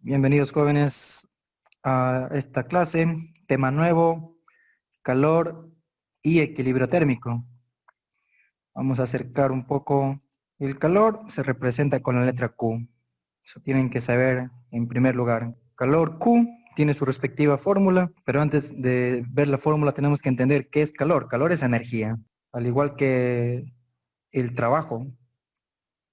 Bienvenidos jóvenes a esta clase, tema nuevo, calor y equilibrio térmico. Vamos a acercar un poco. El calor se representa con la letra Q. Eso tienen que saber en primer lugar. Calor Q tiene su respectiva fórmula, pero antes de ver la fórmula tenemos que entender qué es calor. Calor es energía, al igual que el trabajo,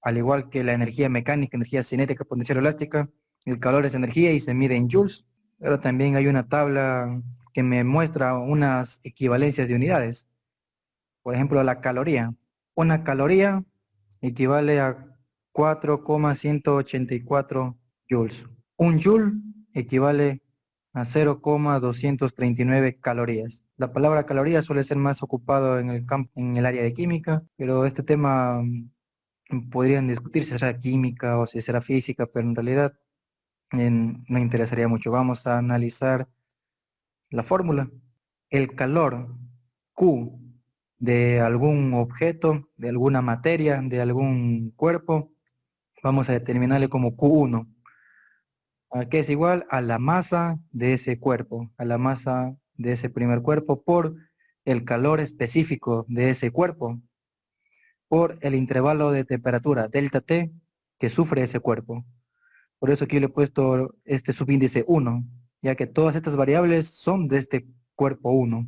al igual que la energía mecánica, energía cinética, potencial elástica. El calor es energía y se mide en joules, pero también hay una tabla que me muestra unas equivalencias de unidades. Por ejemplo, la caloría. Una caloría equivale a 4,184 joules. Un joule equivale a 0,239 calorías. La palabra caloría suele ser más ocupado en el campo, en el área de química, pero este tema podrían discutir si será química o si será física, pero en realidad me interesaría mucho. Vamos a analizar la fórmula. El calor Q de algún objeto, de alguna materia, de algún cuerpo, vamos a determinarle como Q1, que es igual a la masa de ese cuerpo, a la masa de ese primer cuerpo por el calor específico de ese cuerpo, por el intervalo de temperatura, delta T, que sufre ese cuerpo. Por eso aquí le he puesto este subíndice 1, ya que todas estas variables son de este cuerpo 1.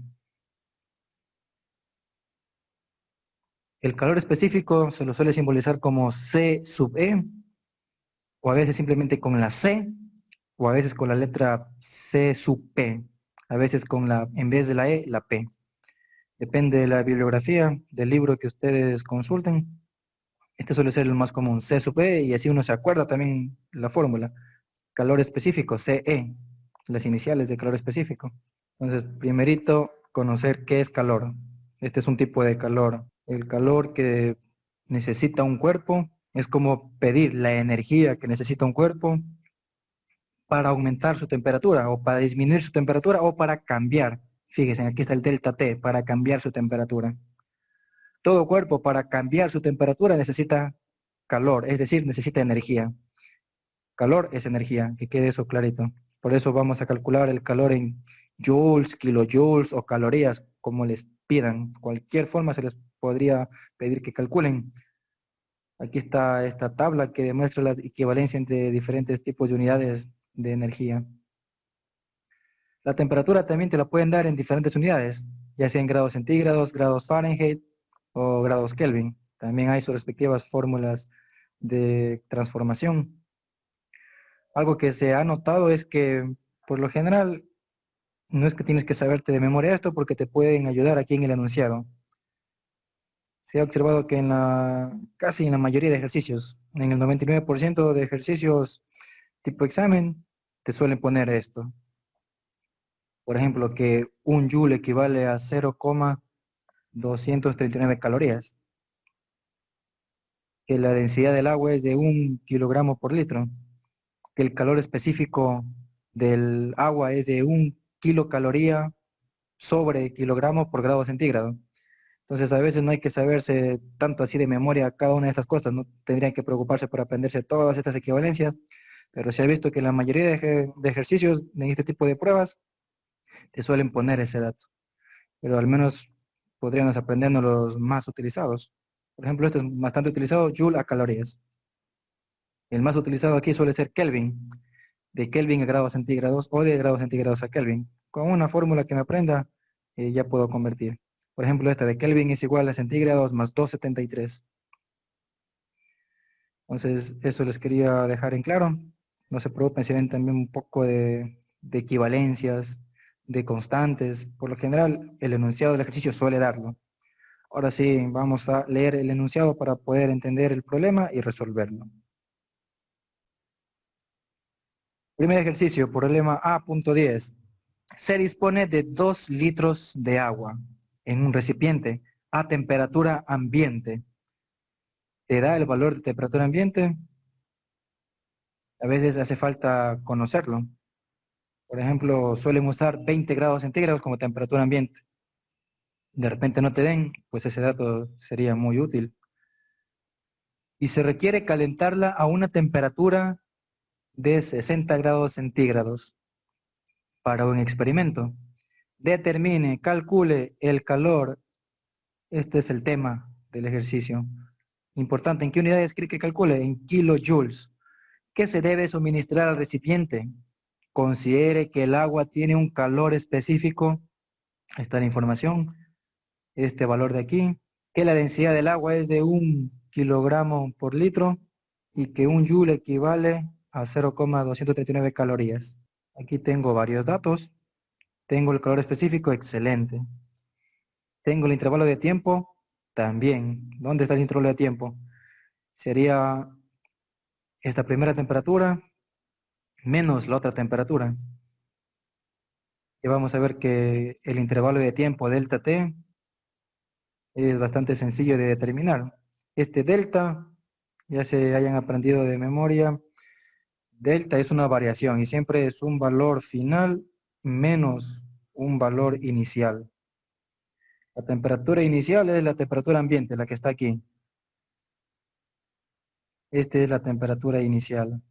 El calor específico se lo suele simbolizar como C sub E, o a veces simplemente con la C, o a veces con la letra C sub P, a veces con en vez de la E, la P. Depende de la bibliografía del libro que ustedes consulten. Este suele ser el más común, C sub E, y así uno se acuerda también la fórmula. Calor específico, CE, las iniciales de calor específico. Entonces, primerito, conocer qué es calor. Este es un tipo de calor. El calor que necesita un cuerpo es como pedir la energía que necesita un cuerpo para aumentar su temperatura o para disminuir su temperatura o para cambiar. Fíjense, aquí está el delta T, para cambiar su temperatura. Todo cuerpo para cambiar su temperatura necesita calor, es decir, necesita energía. Calor es energía, que quede eso clarito. Por eso vamos a calcular el calor en joules, kilojoules o calorías, como les pidan. Cualquier forma se les podría pedir que calculen. Aquí está esta tabla que demuestra la equivalencia entre diferentes tipos de unidades de energía. La temperatura también te la pueden dar en diferentes unidades, ya sea en grados centígrados, grados Fahrenheit o grados Kelvin. También hay sus respectivas fórmulas de transformación. Algo que se ha notado es que, por lo general, no es que tienes que saberte de memoria esto porque te pueden ayudar aquí en el enunciado. Se ha observado que casi en la mayoría de ejercicios, en el 99% de ejercicios tipo examen, te suelen poner esto. Por ejemplo, que un joule equivale a 0,239 calorías. Que la densidad del agua es de 1 kilogramo por litro. Que el calor específico del agua es de 1 kilocaloría sobre kilogramo por grado centígrado. Entonces a veces no hay que saberse tanto así de memoria cada una de estas cosas, no tendrían que preocuparse por aprenderse todas estas equivalencias, pero se ha visto que la mayoría de ejercicios en este tipo de pruebas te suelen poner ese dato, pero al menos podríamos aprendernos los más utilizados. Por ejemplo, este es bastante utilizado, Joule a calorías. El más utilizado aquí suele ser Kelvin, de Kelvin a grados centígrados o de grados centígrados a Kelvin. Con una fórmula que me aprenda, ya puedo convertir. Por ejemplo, esta de Kelvin es igual a centígrados más 273. Entonces, eso les quería dejar en claro. No se preocupen si ven también un poco de equivalencias, de constantes. Por lo general, el enunciado del ejercicio suele darlo. Ahora sí, vamos a leer el enunciado para poder entender el problema y resolverlo. Primer ejercicio, problema A.10. Se dispone de 2 litros de agua en un recipiente a temperatura ambiente. Te da el valor de temperatura ambiente. A veces hace falta conocerlo. Por ejemplo, suelen usar 20 grados centígrados como temperatura ambiente. De repente no te den, pues ese dato sería muy útil. Y se requiere calentarla a una temperatura de 60 grados centígrados para un experimento. Determine, calcule el calor. Este es el tema del ejercicio. Importante, ¿en qué unidades cree que calcule? En kilojoules. ¿Qué se debe suministrar al recipiente? Considere que el agua tiene un calor específico. Ahí está la información. Este valor de aquí. Que la densidad del agua es de 1 kilogramo por litro y que un joule equivale a 0,239 calorías. Aquí tengo varios datos. Tengo el calor específico, excelente. Tengo el intervalo de tiempo, también. ¿Dónde está el intervalo de tiempo? Sería esta primera temperatura menos la otra temperatura. Y vamos a ver que el intervalo de tiempo delta T es bastante sencillo de determinar. Este delta, ya se hayan aprendido de memoria, delta es una variación y siempre es un valor final menos un valor inicial. La temperatura inicial es la temperatura ambiente, la que está aquí. Esta es la temperatura inicial.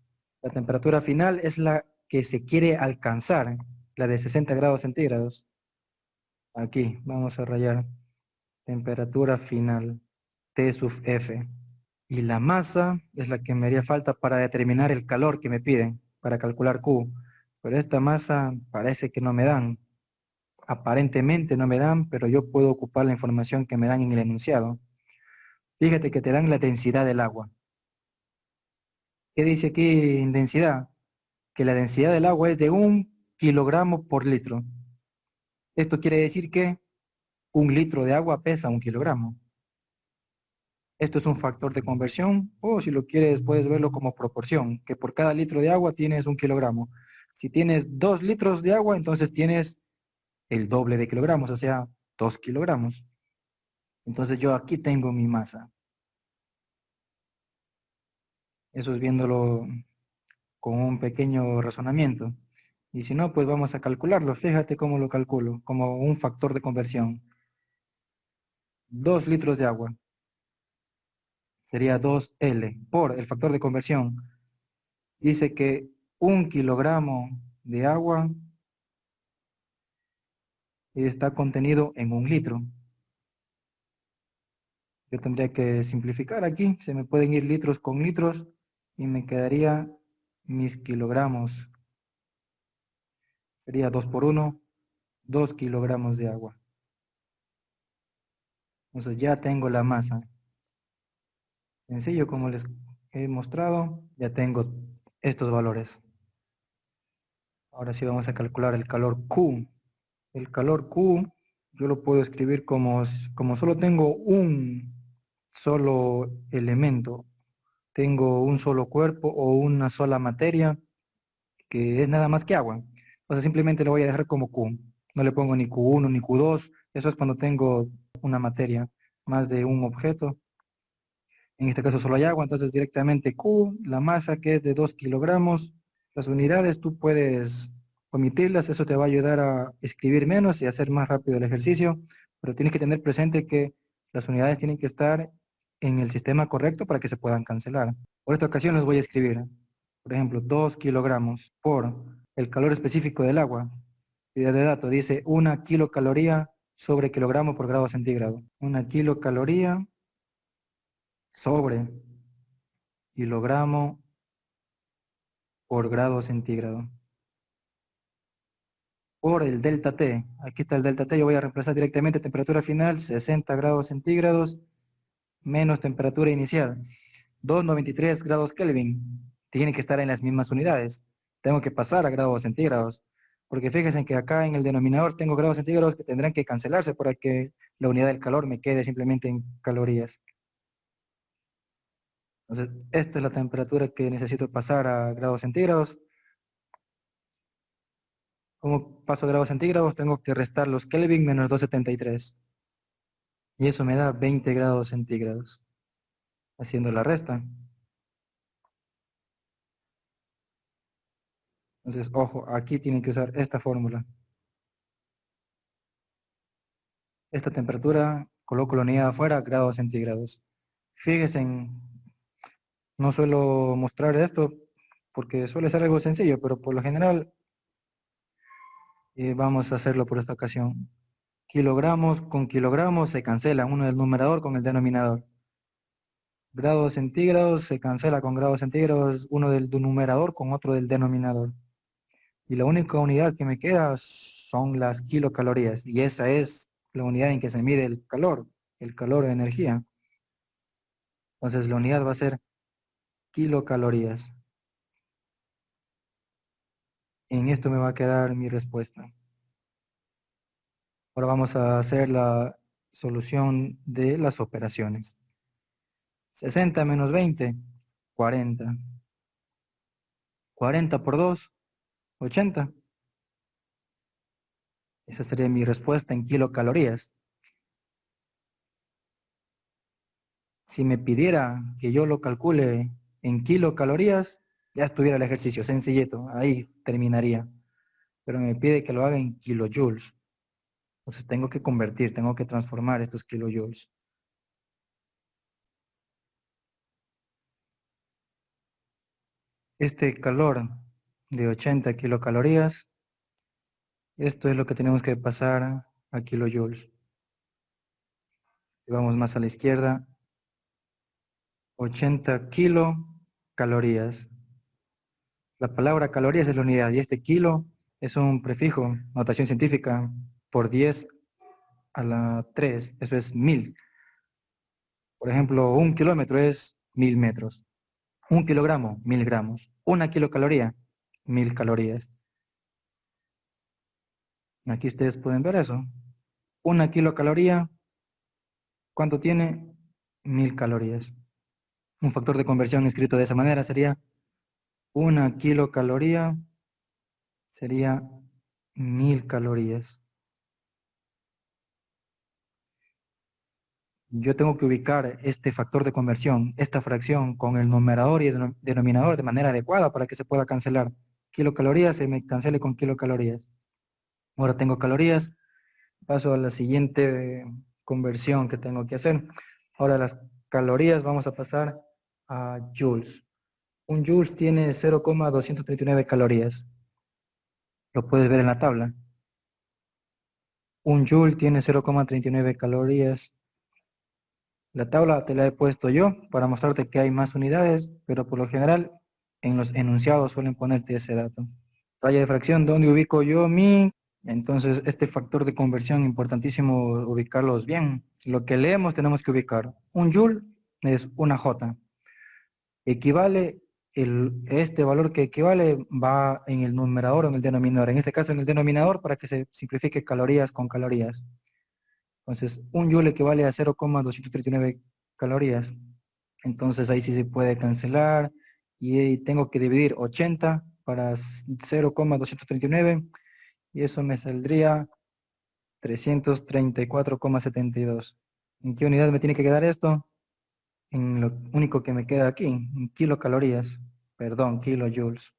La temperatura final es la que se quiere alcanzar, la de 60 grados centígrados. Aquí, vamos a rayar. Temperatura final, T sub F. Y la masa es la que me haría falta para determinar el calor que me piden, para calcular Q. Pero esta masa parece que no me dan. Aparentemente no me dan, pero yo puedo ocupar la información que me dan en el enunciado. Fíjate que te dan la densidad del agua. ¿Qué dice aquí en densidad? Que la densidad del agua es de 1 kilogramo por litro. Esto quiere decir que 1 litro de agua pesa 1 kilogramo. Esto es un factor de conversión, o si lo quieres puedes verlo como proporción, que por cada litro de agua tienes 1 kilogramo. Si tienes 2 litros de agua, entonces tienes el doble de kilogramos, o sea, 2 kilogramos. Entonces yo aquí tengo mi masa. Eso es viéndolo con un pequeño razonamiento. Y si no, pues vamos a calcularlo. Fíjate cómo lo calculo, como un factor de conversión. 2 litros de agua sería 2L por el factor de conversión. Dice que 1 kilogramo de agua está contenido en 1 litro. Yo tendría que simplificar aquí. Se me pueden ir litros con litros y me quedaría mis kilogramos. Sería 2 por 1, 2 kilogramos de agua. Entonces ya tengo la masa. Sencillo, como les he mostrado, ya tengo estos valores. Ahora sí vamos a calcular el calor Q. El calor Q yo lo puedo escribir como solo tengo un solo elemento, tengo un solo cuerpo o una sola materia, que es nada más que agua. O sea, simplemente lo voy a dejar como Q. No le pongo ni Q1 ni Q2. Eso es cuando tengo una materia, más de un objeto. En este caso solo hay agua, entonces directamente Q, la masa que es de 2 kilogramos. Las unidades tú puedes omitirlas, eso te va a ayudar a escribir menos y hacer más rápido el ejercicio, pero tienes que tener presente que las unidades tienen que estar en el sistema correcto para que se puedan cancelar. Por esta ocasión les voy a escribir, por ejemplo, 2 kilogramos por el calor específico del agua. Idea de dato dice 1 kilocaloría sobre kilogramo por grado centígrado. 1 kilocaloría sobre kilogramo por grado centígrado. Por el delta T. Aquí está el delta T. Yo voy a reemplazar directamente temperatura final 60 grados centígrados menos temperatura inicial 293 grados Kelvin. Tiene que estar en las mismas unidades. Tengo que pasar a grados centígrados. Porque fíjense que acá en el denominador tengo grados centígrados que tendrán que cancelarse para que la unidad del calor me quede simplemente en calorías. Entonces, esta es la temperatura que necesito pasar a grados centígrados. ¿Cómo paso a grados centígrados? Tengo que restar los Kelvin menos 273. Y eso me da 20 grados centígrados. Haciendo la resta. Entonces, ojo, aquí tienen que usar esta fórmula. Esta temperatura, coloco la unidad afuera, grados centígrados. Fíjense, no suelo mostrar esto porque suele ser algo sencillo, pero por lo general vamos a hacerlo por esta ocasión. Kilogramos con kilogramos se cancela uno del numerador con el denominador. Grados centígrados se cancela con grados centígrados uno del numerador con otro del denominador. Y la única unidad que me queda son las kilocalorías. Y esa es la unidad en que se mide el calor de energía. Entonces la unidad va a ser kilocalorías. En esto me va a quedar mi respuesta. Ahora vamos a hacer la solución de las operaciones. 60 menos 20, 40. 40 por 2, 80. Esa sería mi respuesta en kilocalorías. Si me pidiera que yo lo calcule en kilocalorías, ya estuviera el ejercicio sencillito, ahí terminaría. Pero me pide que lo haga en kilojoules. Entonces tengo que convertir, tengo que transformar estos kilojoules. Este calor de 80 kilocalorías, esto es lo que tenemos que pasar a kilojoules. Y vamos más a la izquierda, 80 kilocalorías. La palabra calorías es la unidad y este kilo es un prefijo, notación científica, por 10 a la 3, eso es 1000. Por ejemplo, 1 kilómetro es 1000 metros. 1 kilogramo, 1000 gramos. 1 kilocaloría, 1000 calorías. Aquí ustedes pueden ver eso. 1 kilocaloría, ¿cuánto tiene? 1000 calorías. Un factor de conversión escrito de esa manera sería 1 kilocaloría sería 1000 calorías. Yo tengo que ubicar este factor de conversión, esta fracción con el numerador y el denominador de manera adecuada para que se pueda cancelar. Kilocalorías se me cancele con kilocalorías. Ahora tengo calorías, paso a la siguiente conversión que tengo que hacer. Ahora las calorías vamos a pasar a joules. Un joules tiene 0,239 calorías. Lo puedes ver en la tabla. Un joule tiene 0,39 calorías. La tabla te la he puesto yo para mostrarte que hay más unidades, pero por lo general en los enunciados suelen ponerte ese dato. Raya de fracción, ¿dónde ubico yo mi? Entonces este factor de conversión, importantísimo ubicarlos bien. Lo que leemos tenemos que ubicar. Un joule es una J. Equivale, este valor que equivale va en el numerador o en el denominador. En este caso en el denominador para que se simplifique calorías con calorías. Entonces, un joule equivale a 0,239 calorías. Entonces, ahí sí se puede cancelar. Y tengo que dividir 80 para 0,239. Y eso me saldría 334,72. ¿En qué unidad me tiene que quedar esto? En lo único que me queda aquí, en kilocalorías. Perdón, kilojoules.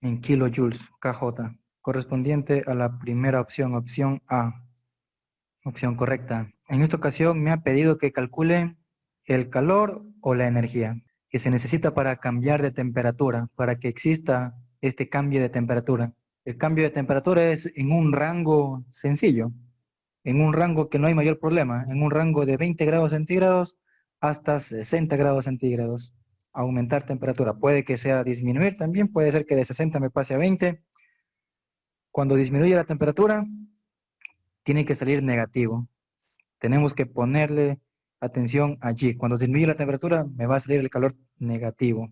En kilojoules, KJ. Correspondiente a la primera opción, opción A. Opción correcta. En esta ocasión me ha pedido que calcule el calor o la energía que se necesita para cambiar de temperatura, para que exista este cambio de temperatura. El cambio de temperatura es en un rango sencillo, en un rango que no hay mayor problema, en un rango de 20 grados centígrados hasta 60 grados centígrados. Aumentar temperatura. Puede que sea disminuir también, puede ser que de 60 me pase a 20. Cuando disminuye la temperatura, tiene que salir negativo. Tenemos que ponerle atención allí. Cuando disminuye la temperatura, me va a salir el calor negativo.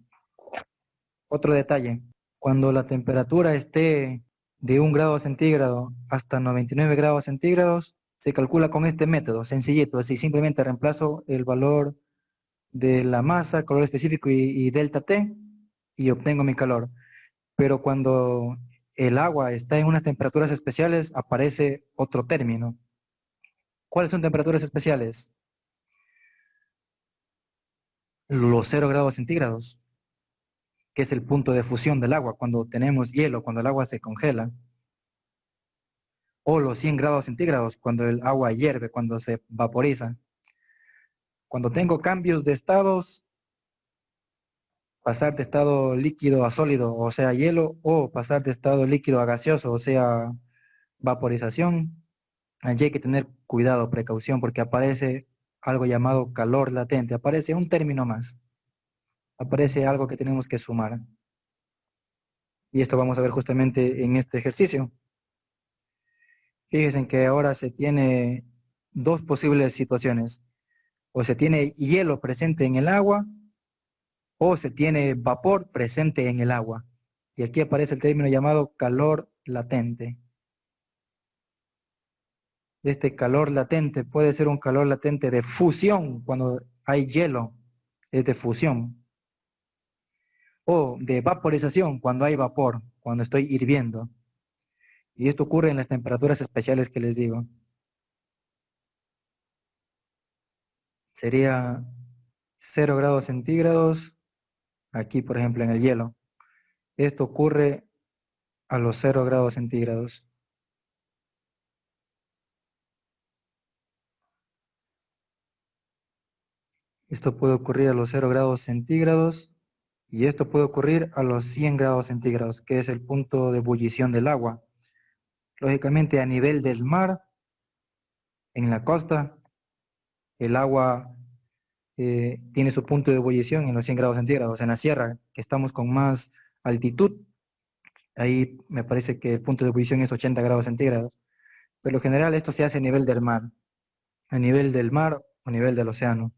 Otro detalle, cuando la temperatura esté de 1 grado centígrado hasta 99 grados centígrados, se calcula con este método, sencillito, así simplemente reemplazo el valor de la masa, calor específico y delta T y obtengo mi calor. Pero cuando el agua está en unas temperaturas especiales, aparece otro término. ¿Cuáles son temperaturas especiales? Los 0 grados centígrados, que es el punto de fusión del agua cuando tenemos hielo, cuando el agua se congela. O los 100 grados centígrados, cuando el agua hierve, cuando se vaporiza. Cuando tengo cambios de estados, pasar de estado líquido a sólido, o sea, hielo, o pasar de estado líquido a gaseoso, o sea, vaporización. Allí hay que tener cuidado, precaución, porque aparece algo llamado calor latente, aparece un término más, aparece algo que tenemos que sumar. Y esto vamos a ver justamente en este ejercicio. Fíjense que ahora se tiene dos posibles situaciones. O se tiene hielo presente en el agua, o se tiene vapor presente en el agua. Y aquí aparece el término llamado calor latente. Este calor latente puede ser un calor latente de fusión cuando hay hielo, es de fusión. O de vaporización cuando hay vapor, cuando estoy hirviendo. Y esto ocurre en las temperaturas especiales que les digo. Sería 0 grados centígrados, aquí por ejemplo en el hielo. Esto ocurre a los 0 grados centígrados. Esto puede ocurrir a los 0 grados centígrados y esto puede ocurrir a los 100 grados centígrados, que es el punto de ebullición del agua. Lógicamente a nivel del mar, en la costa, el agua tiene su punto de ebullición en los 100 grados centígrados. En la sierra, que estamos con más altitud, ahí me parece que el punto de ebullición es 80 grados centígrados. Pero en general esto se hace a nivel del mar o a nivel del océano.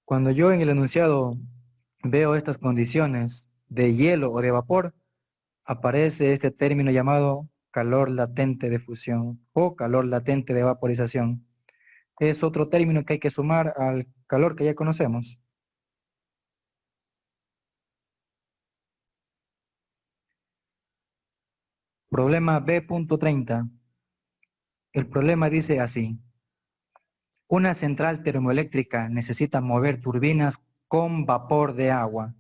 Cuando yo en el enunciado veo estas condiciones de hielo o de vapor, aparece este término llamado calor latente de fusión o calor latente de vaporización. Es otro término que hay que sumar al calor que ya conocemos. Problema B.30. El problema dice así: una central termoeléctrica necesita mover turbinas con vapor de agua.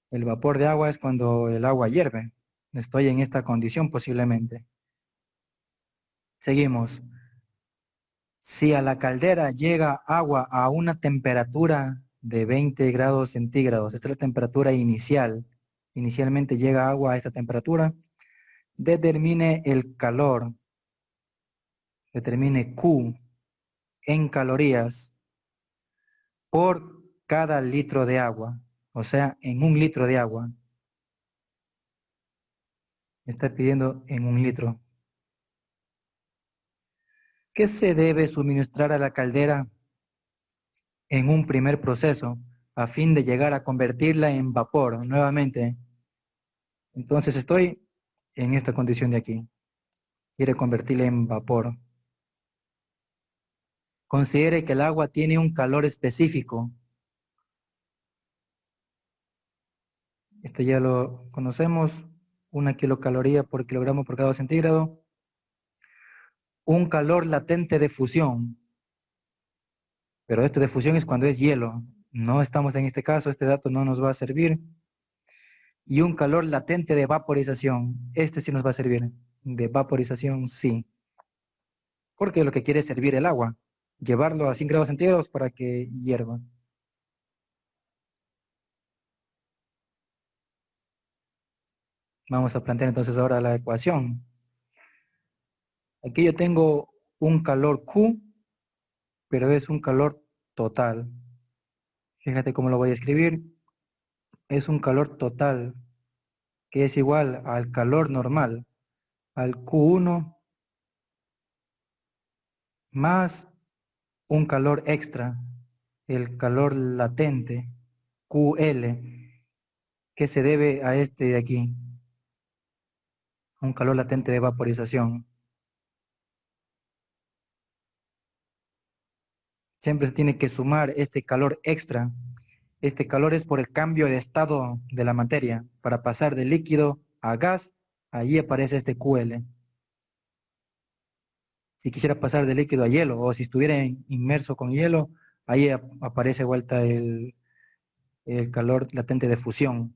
El vapor de agua es cuando el agua hierve. Estoy en esta condición posiblemente. Seguimos. Si a la caldera llega agua a una temperatura de 20 grados centígrados, esta es la temperatura inicial, inicialmente llega agua a esta temperatura, determine el calor, determine Q en calorías por cada litro de agua, o sea, en un litro de agua. Me está pidiendo en un litro. ¿Qué se debe suministrar a la caldera en un primer proceso a fin de llegar a convertirla en vapor nuevamente? Entonces estoy en esta condición de aquí. Quiere convertirla en vapor. Considere que el agua tiene un calor específico. Este ya lo conocemos. 1 kilocaloría por kilogramo por grado centígrado. Un calor latente de fusión. Pero esto de fusión es cuando es hielo. No estamos en este caso, este dato no nos va a servir. Y un calor latente de vaporización. Este sí nos va a servir. De vaporización, sí. Porque lo que quiere es servir el agua. Llevarlo a 100 grados centígrados para que hierva. Vamos a plantear entonces ahora la ecuación. Aquí yo tengo un calor Q, pero es un calor total. Fíjate cómo lo voy a escribir. Es un calor total, que es igual al calor normal, al Q1 más un calor extra, el calor latente, QL, que se debe a este de aquí, un calor latente de vaporización. Siempre se tiene que sumar este calor extra. Este calor es por el cambio de estado de la materia. Para pasar de líquido a gas, allí aparece este QL. Si quisiera pasar de líquido a hielo o si estuviera inmerso con hielo, ahí aparece vuelta el calor latente de fusión.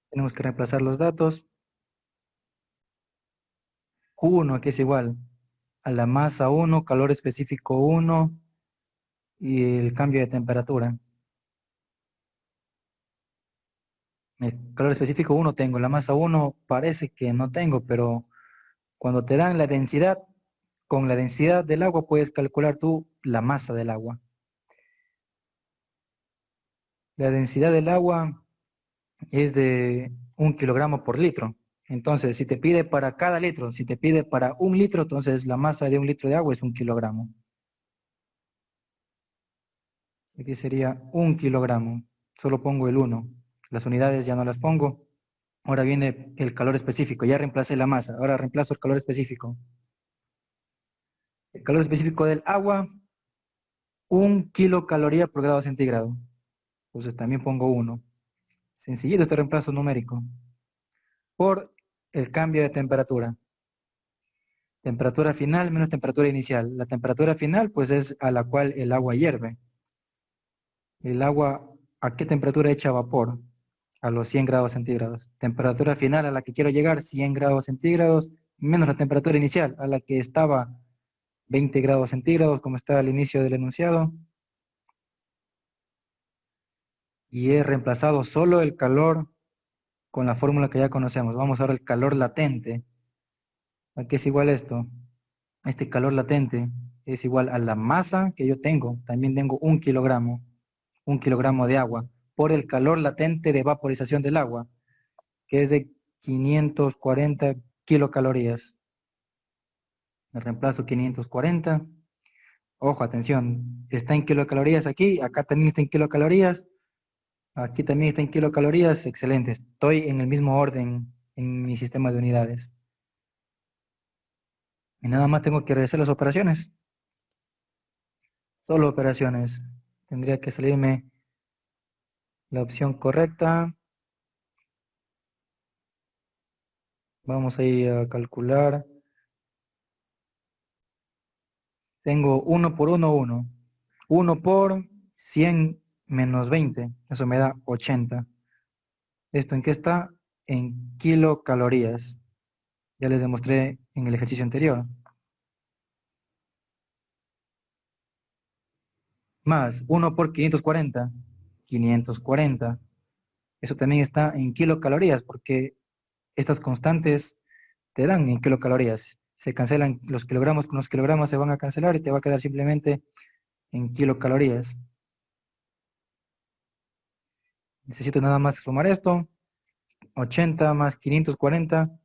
Tenemos que reemplazar los datos. Q1, que es igual a la masa 1, calor específico 1, y el cambio de temperatura. El calor específico 1 tengo, la masa 1 parece que no tengo, pero cuando te dan la densidad, con la densidad del agua puedes calcular tú la masa del agua. La densidad del agua es de 1 kilogramo por litro. Entonces, si te pide para cada litro, si te pide para 1 litro, entonces la masa de 1 litro de agua es 1 kilogramo. Aquí sería 1 kilogramo. Solo pongo el 1. Las unidades ya no las pongo. Ahora viene el calor específico. Ya reemplacé la masa. Ahora reemplazo el calor específico. El calor específico del agua, 1 kilocaloría por grado centígrado. Entonces también pongo 1. Sencillito este reemplazo numérico. Por el cambio de temperatura. Temperatura final menos temperatura inicial. La temperatura final pues es a la cual el agua hierve. El agua, ¿a qué temperatura echa vapor? A los 100 grados centígrados. Temperatura final a la que quiero llegar, 100 grados centígrados, menos la temperatura inicial, a la que estaba 20 grados centígrados, como está al inicio del enunciado. Y he reemplazado solo el calor con la fórmula que ya conocemos. Vamos ahora al calor latente. ¿A qué es igual esto? Este calor latente es igual a la masa que yo tengo. También tengo 1 kilogramo de agua, por el calor latente de vaporización del agua, que es de 540 kilocalorías. Me reemplazo 540. Ojo, atención, está en kilocalorías aquí, acá también está en kilocalorías, aquí también está en kilocalorías, excelente. Estoy en el mismo orden en mi sistema de unidades. Y nada más tengo que realizar las operaciones. Solo operaciones. Tendría que salirme la opción correcta. Vamos a ir a calcular. Tengo 1 por 1, 1. 1 por 100 menos 20. Eso me da 80. ¿Esto en qué está? En kilocalorías. Ya les demostré en el ejercicio anterior. Más 1 por 540. 540. Eso también está en kilocalorías porque estas constantes te dan en kilocalorías. Se cancelan los kilogramos con los kilogramos, se van a cancelar y te va a quedar simplemente en kilocalorías. Necesito nada más sumar esto. 80 más 540,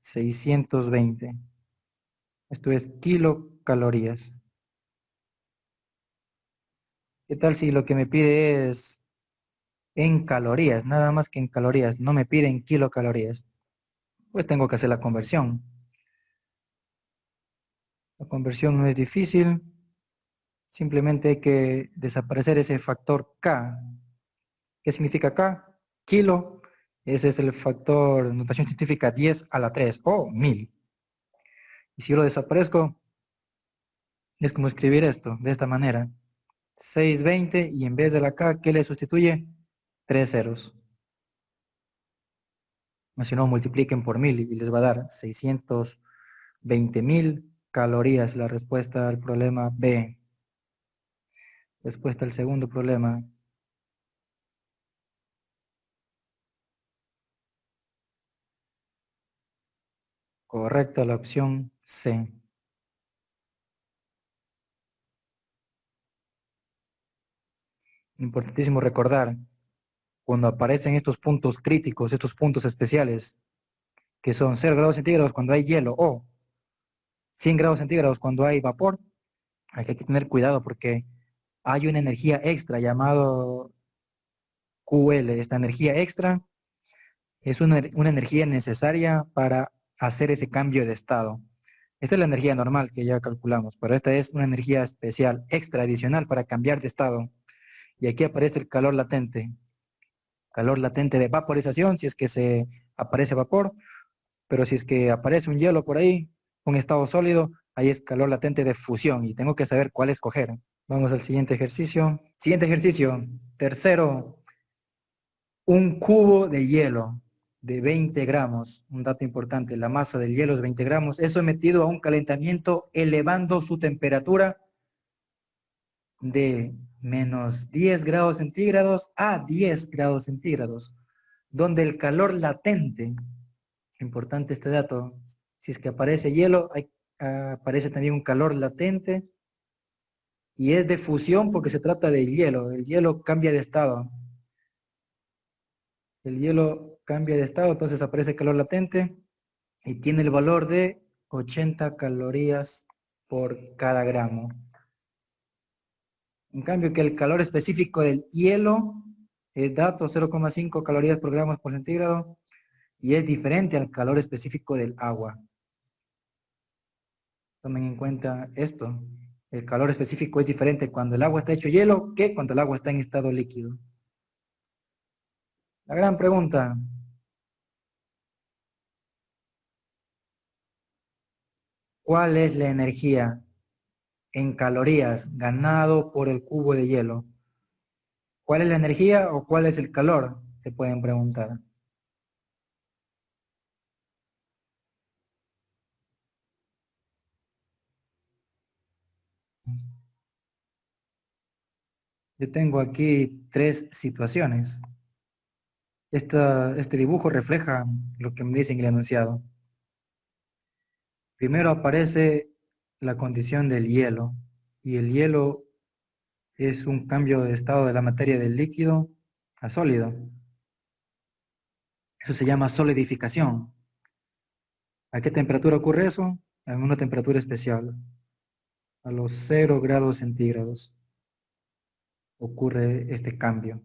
620. Esto es kilocalorías. ¿Qué tal si lo que me pide es en calorías? Nada más que en calorías. No me pide en kilocalorías. Pues tengo que hacer la conversión. La conversión no es difícil. Simplemente hay que desaparecer ese factor K. ¿Qué significa K? Kilo. Ese es el factor, notación científica, 10 a la 3 o 1000. Y si yo lo desaparezco, es como escribir esto, de esta manera. 620 y en vez de la K, ¿qué le sustituye? 3 ceros. O si no, multipliquen por 1000 y les va a dar 620.000 calorías. La respuesta al problema B. Respuesta al segundo problema. Correcta la opción C. Importantísimo recordar, cuando aparecen estos puntos críticos, estos puntos especiales, que son 0 grados centígrados cuando hay hielo o 100 grados centígrados cuando hay vapor, hay que tener cuidado porque hay una energía extra llamado QL. Esta energía extra es una energía necesaria para hacer ese cambio de estado. Esta es la energía normal que ya calculamos, pero esta es una energía especial, extra adicional para cambiar de estado. Y aquí aparece el calor latente de vaporización, si es que se aparece vapor, pero si es que aparece un hielo por ahí, un estado sólido, ahí es calor latente de fusión y tengo que saber cuál escoger. Vamos al siguiente ejercicio. Siguiente ejercicio, tercero, un cubo de hielo de 20 gramos. Un dato importante, la masa del hielo es 20 gramos. Es sometido a un calentamiento elevando su temperatura de menos 10 grados centígrados a 10 grados centígrados, donde el calor latente, importante este dato, si es que aparece hielo, aparece también un calor latente, y es de fusión porque se trata de hielo. El hielo cambia de estado. El hielo cambia de estado, entonces aparece calor latente y tiene el valor de 80 calorías por cada gramo. En cambio que el calor específico del hielo es dato 0,5 calorías por gramo por centígrado y es diferente al calor específico del agua. Tomen en cuenta esto. El calor específico es diferente cuando el agua está hecho hielo que cuando el agua está en estado líquido. La gran pregunta, ¿cuál es la energía en calorías ganado por el cubo de hielo? ¿Cuál es la energía o cuál es el calor? Te pueden preguntar. Yo tengo aquí tres situaciones. Este dibujo refleja lo que me dice en el enunciado. Primero aparece la condición del hielo. Y el hielo es un cambio de estado de la materia del líquido a sólido. Eso se llama solidificación. ¿A qué temperatura ocurre eso? En una temperatura especial. A los 0 grados centígrados ocurre este cambio.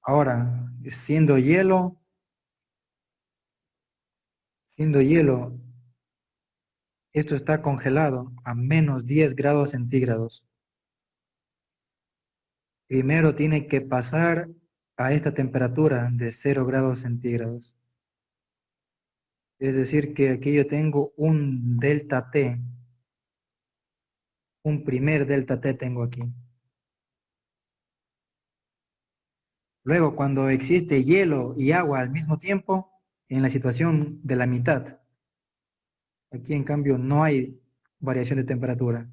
Ahora, siendo hielo, esto está congelado a menos 10 grados centígrados. Primero tiene que pasar a esta temperatura de 0 grados centígrados. Es decir, que aquí yo tengo un delta T, un primer delta T tengo aquí. Luego, cuando existe hielo y agua al mismo tiempo, en la situación de la mitad, aquí en cambio no hay variación de temperatura.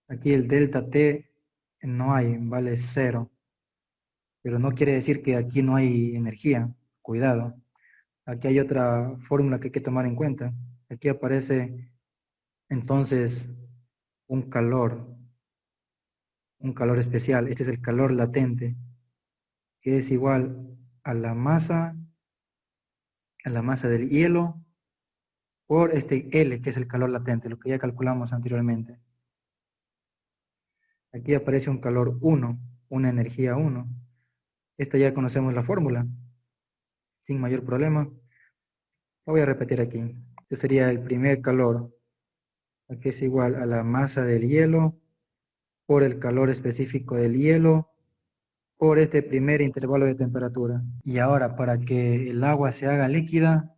Aquí el delta T no hay, vale 0. Pero no quiere decir que aquí no hay energía. Cuidado. Aquí hay otra fórmula que hay que tomar en cuenta. Aquí aparece entonces un calor especial. Este es el calor latente, que es igual a la masa del hielo por este L, que es el calor latente, lo que ya calculamos anteriormente. Aquí aparece un calor 1, una energía 1. Esta ya conocemos la fórmula, sin mayor problema. La voy a repetir aquí. Este sería el primer calor. Aquí es igual a la masa del hielo por el calor específico del hielo por este primer intervalo de temperatura. Y ahora, para que el agua se haga líquida,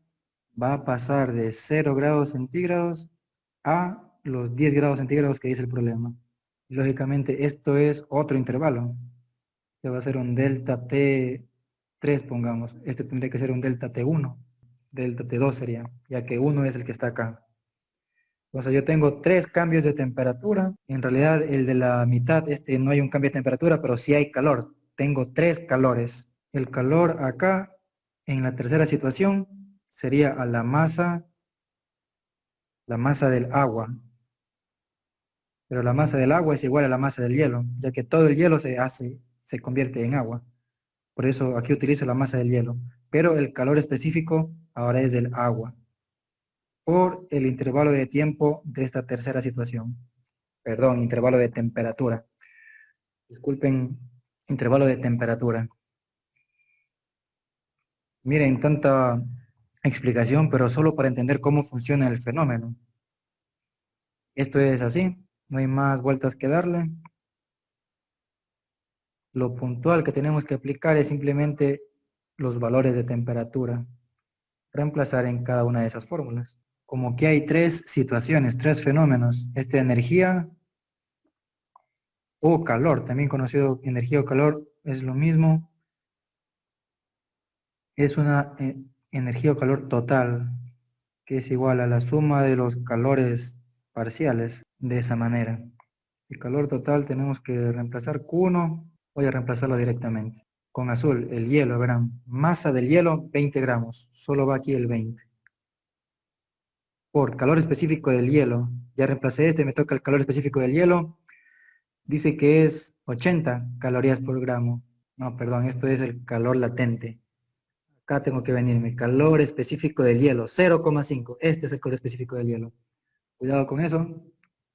va a pasar de 0 grados centígrados a los 10 grados centígrados que dice el problema. Lógicamente, esto es otro intervalo, que va a ser un delta T3, pongamos. Este tendría que ser un delta T1, delta T2 sería, ya que 1 es el que está acá. O sea, yo tengo tres cambios de temperatura. En realidad, el de la mitad, no hay un cambio de temperatura, pero sí hay calor. Tengo tres calores. El calor acá, en la tercera situación, sería a la masa del agua. Pero la masa del agua es igual a la masa del hielo, ya que todo el hielo se convierte en agua. Por eso aquí utilizo la masa del hielo. Pero el calor específico ahora es del agua, por el intervalo de tiempo de esta tercera situación. Perdón, intervalo de temperatura. Disculpen, intervalo de temperatura. Miren, tanta explicación, pero solo para entender cómo funciona el fenómeno. Esto es así, no hay más vueltas que darle. Lo puntual que tenemos que aplicar es simplemente los valores de temperatura. Reemplazar en cada una de esas fórmulas. Como que hay tres situaciones, tres fenómenos. Energía o calor, también conocido energía o calor, es lo mismo. Es una energía o calor total. que es igual a la suma de los calores parciales, de esa manera. El calor total tenemos que reemplazar Q1, voy a reemplazarlo directamente. Con azul, el hielo, verán, masa del hielo, 20 gramos, solo va aquí el 20. Por calor específico del hielo, ya reemplacé este, me toca el calor específico del hielo, dice que es 80 calorías por gramo. No, perdón, esto es el calor latente. Acá tengo que venirme, calor específico del hielo, 0,5. Este es el calor específico del hielo. Cuidado con eso.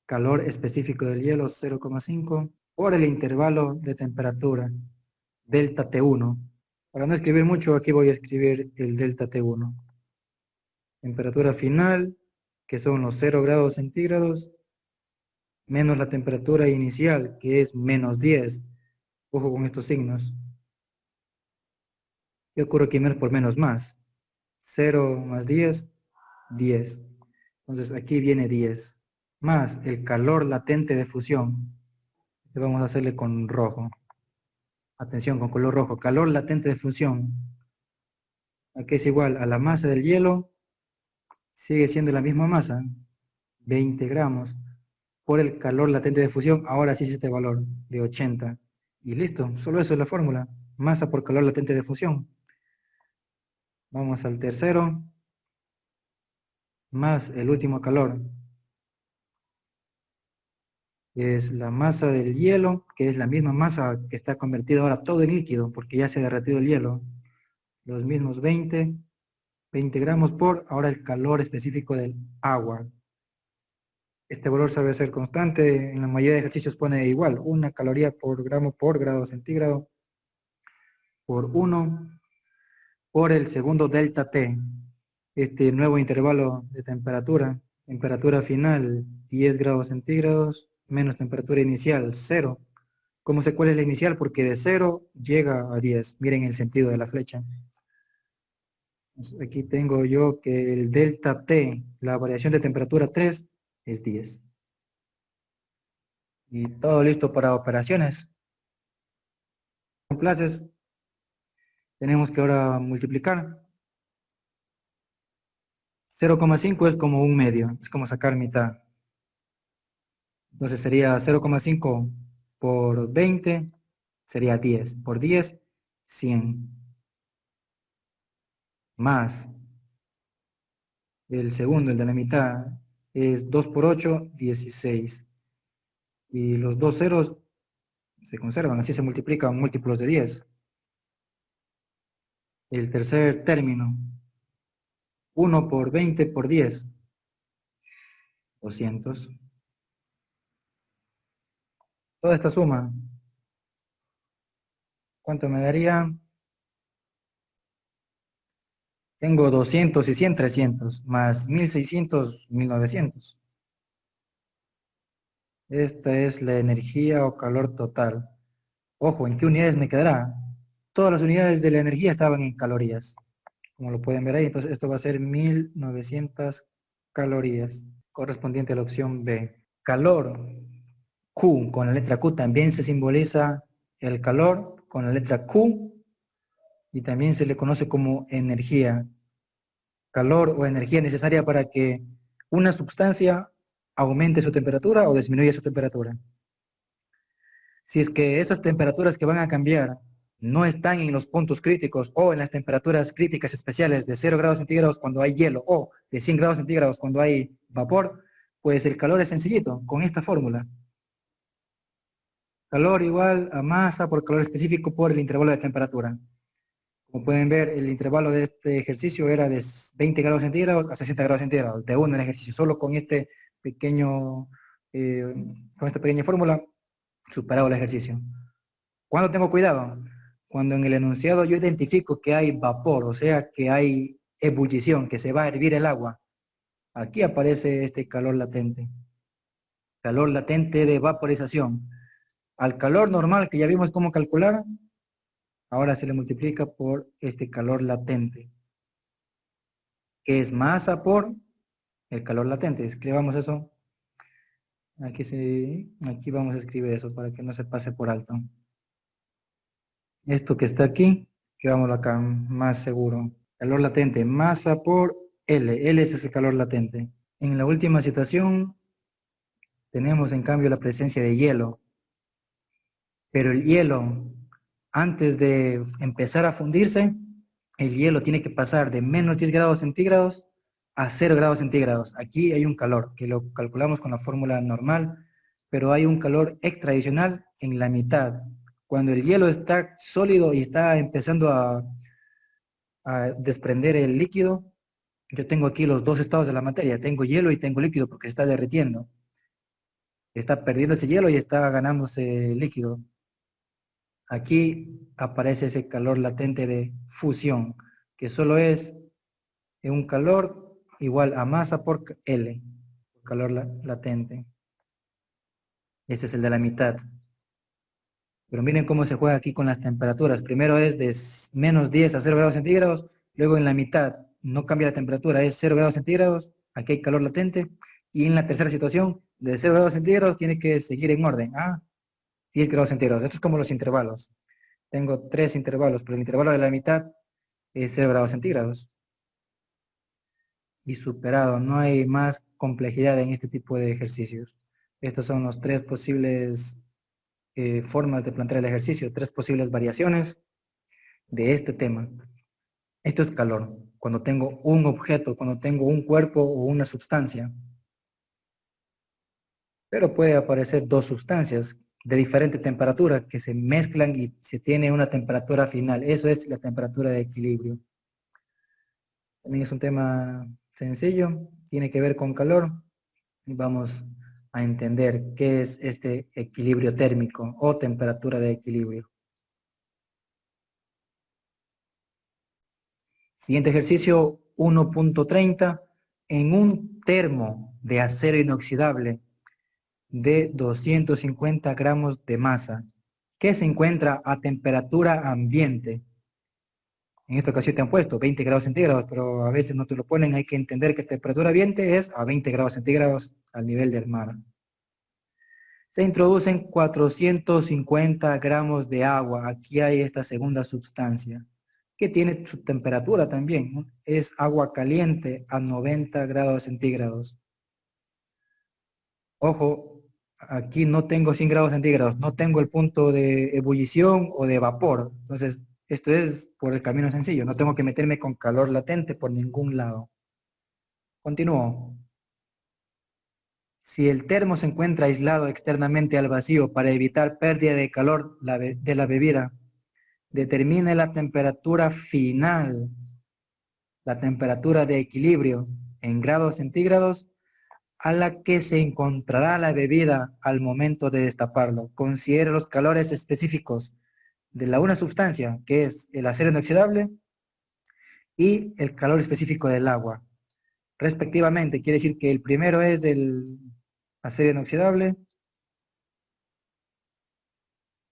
Calor específico del hielo, 0,5. Por el intervalo de temperatura, delta T1. Para no escribir mucho, aquí voy a escribir el delta T1. Temperatura final, que son los 0 grados centígrados, menos la temperatura inicial, que es menos 10. Ojo con estos signos. Yo ocurro aquí menos por menos más. 0 más 10, 10. Entonces aquí viene 10. Más el calor latente de fusión. Este vamos a hacerle con rojo. Atención, con color rojo. Calor latente de fusión. Aquí es igual a la masa del hielo. Sigue siendo la misma masa. 20 gramos. Por el calor latente de fusión. Ahora sí es este valor de 80. Y listo. Solo eso es la fórmula. Masa por calor latente de fusión. Vamos al tercero. Más el último calor. Es la masa del hielo, que es la misma masa que está convertida ahora todo en líquido, porque ya se ha derretido el hielo. Los mismos 20 gramos por ahora el calor específico del agua. Este valor sabe ser constante, en la mayoría de ejercicios pone igual, 1 caloría por gramo por grado centígrado, por 1, por el segundo delta T, este nuevo intervalo de temperatura final 10 grados centígrados, menos temperatura inicial 0. ¿Cómo sé cuál es la inicial? Porque de 0 llega a 10. Miren el sentido de la flecha. Entonces, aquí tengo yo que el delta T, la variación de temperatura 3, es 10. Y todo listo para operaciones. Con clases, tenemos que ahora multiplicar. 0,5 es como un medio, es como sacar mitad. Entonces sería 0,5 por 20, sería 10. Por 10, 100. Más el segundo, el de la mitad, es 2 por 8, 16. Y los dos ceros se conservan, así se multiplican múltiplos de 10. El tercer término, 1 por 20 por 10, 200. Toda esta suma, ¿cuánto me daría? Tengo 200 y 100, 300, más 1600, 1900. Esta es la energía o calor total. Ojo, ¿en qué unidades me quedará? Todas las unidades de la energía estaban en calorías, como lo pueden ver ahí. Entonces esto va a ser 1900 calorías, correspondiente a la opción B. Calor, Q, con la letra Q también se simboliza el calor, con la letra Q, y también se le conoce como energía. Calor o energía necesaria para que una sustancia aumente su temperatura o disminuya su temperatura. Si es que esas temperaturas que van a cambiar no están en los puntos críticos o en las temperaturas críticas especiales de 0 grados centígrados cuando hay hielo o de 100 grados centígrados cuando hay vapor, pues el calor es sencillito, con esta fórmula. Calor igual a masa por calor específico por el intervalo de temperatura. Como pueden ver, el intervalo de este ejercicio era de 20 grados centígrados a 60 grados centígrados, de uno en el ejercicio. Solo con este pequeño, con esta pequeña fórmula, superado el ejercicio. ¿Cuándo tengo cuidado? Cuando en el enunciado yo identifico que hay vapor, o sea, que hay ebullición, que se va a hervir el agua. Aquí aparece este calor latente. Calor latente de vaporización. Al calor normal, que ya vimos cómo calcular, ahora se le multiplica por este calor latente, que es masa por el calor latente. Escribamos eso. Aquí vamos a escribir eso para que no se pase por alto. Esto que está aquí, escribámoslo acá, más seguro. Calor latente, masa por L es ese calor latente. En la última situación tenemos en cambio la presencia de hielo, pero el hielo, antes de empezar a fundirse, el hielo tiene que pasar de menos 10 grados centígrados a 0 grados centígrados. Aquí hay un calor, que lo calculamos con la fórmula normal, pero hay un calor extra adicional en la mitad. Cuando el hielo está sólido y está empezando a desprender el líquido, yo tengo aquí los dos estados de la materia, tengo hielo y tengo líquido porque se está derritiendo. Está perdiendo ese hielo y está ganándose líquido. Aquí aparece ese calor latente de fusión, que solo es un calor igual a masa por L, calor latente. Este es el de la mitad. Pero miren cómo se juega aquí con las temperaturas. Primero es de menos 10 a 0 grados centígrados, luego en la mitad no cambia la temperatura, es 0 grados centígrados, aquí hay calor latente, y en la tercera situación, de 0 grados centígrados tiene que seguir en orden a 10 grados centígrados. Esto es como los intervalos. Tengo 3 intervalos, pero el intervalo de la mitad es 0 grados centígrados. Y superado, no hay más complejidad en este tipo de ejercicios. Estos son los 3 posibles formas de plantear el ejercicio, 3 posibles variaciones de este tema. Esto es calor, cuando tengo un objeto, cuando tengo un cuerpo o una sustancia. Pero puede aparecer dos sustancias de diferente temperatura que se mezclan y se tiene una temperatura final. Eso es la temperatura de equilibrio. También es un tema sencillo, tiene que ver con calor. Y vamos a entender qué es este equilibrio térmico o temperatura de equilibrio. Siguiente ejercicio 1.30. En un termo de acero inoxidable de 250 gramos de masa que se encuentra a temperatura ambiente. En esta ocasión te han puesto 20 grados centígrados, pero a veces no te lo ponen. Hay que entender que temperatura ambiente es a 20 grados centígrados al nivel del mar. Se introducen 450 gramos de agua. Aquí hay esta segunda sustancia que tiene su temperatura también, ¿no? Es agua caliente a 90 grados centígrados. Ojo, aquí no tengo 100 grados centígrados, no tengo el punto de ebullición o de vapor. Entonces, esto es por el camino sencillo, no tengo que meterme con calor latente por ningún lado. Continúo. Si el termo se encuentra aislado externamente al vacío para evitar pérdida de calor de la bebida, determine la temperatura final, la temperatura de equilibrio en grados centígrados a la que se encontrará la bebida al momento de destaparlo. Considere los calores específicos de la una sustancia, que es el acero inoxidable, y el calor específico del agua, respectivamente. Quiere decir que el primero es del acero inoxidable,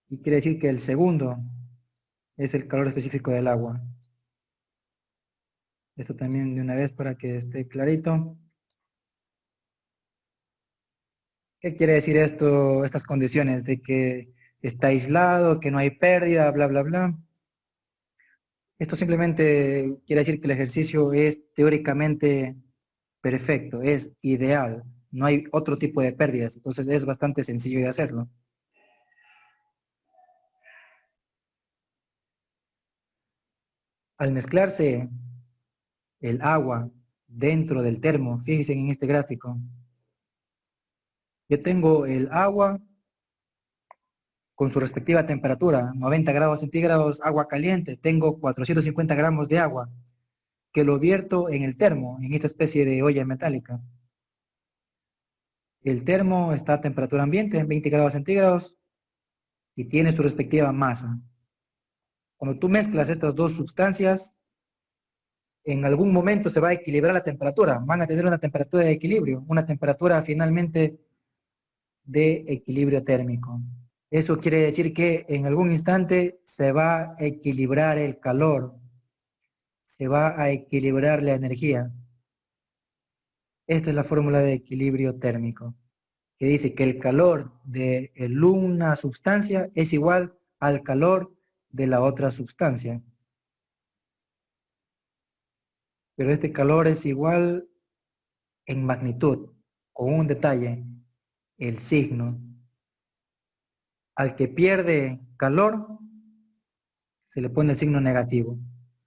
y quiere decir que el segundo es el calor específico del agua. Esto también de una vez para que esté clarito. ¿Qué quiere decir esto, estas condiciones de que está aislado, que no hay pérdida, bla, bla, bla? Esto simplemente quiere decir que el ejercicio es teóricamente perfecto, es ideal. No hay otro tipo de pérdidas, entonces es bastante sencillo de hacerlo. Al mezclarse el agua dentro del termo, fíjense en este gráfico, yo tengo el agua con su respectiva temperatura, 90 grados centígrados, agua caliente, tengo 450 gramos de agua, que lo vierto en el termo, en esta especie de olla metálica. El termo está a temperatura ambiente, en 20 grados centígrados, y tiene su respectiva masa. Cuando tú mezclas estas dos sustancias, en algún momento se va a equilibrar la temperatura, van a tener una temperatura de equilibrio, una temperatura finalmente de equilibrio térmico. Eso quiere decir que en algún instante se va a equilibrar el calor, se va a equilibrar la energía. Esta es la fórmula de equilibrio térmico, que dice que el calor de una sustancia es igual al calor de la otra sustancia. Pero este calor es igual en magnitud, con un detalle, el signo. Al que pierde calor, se le pone el signo negativo,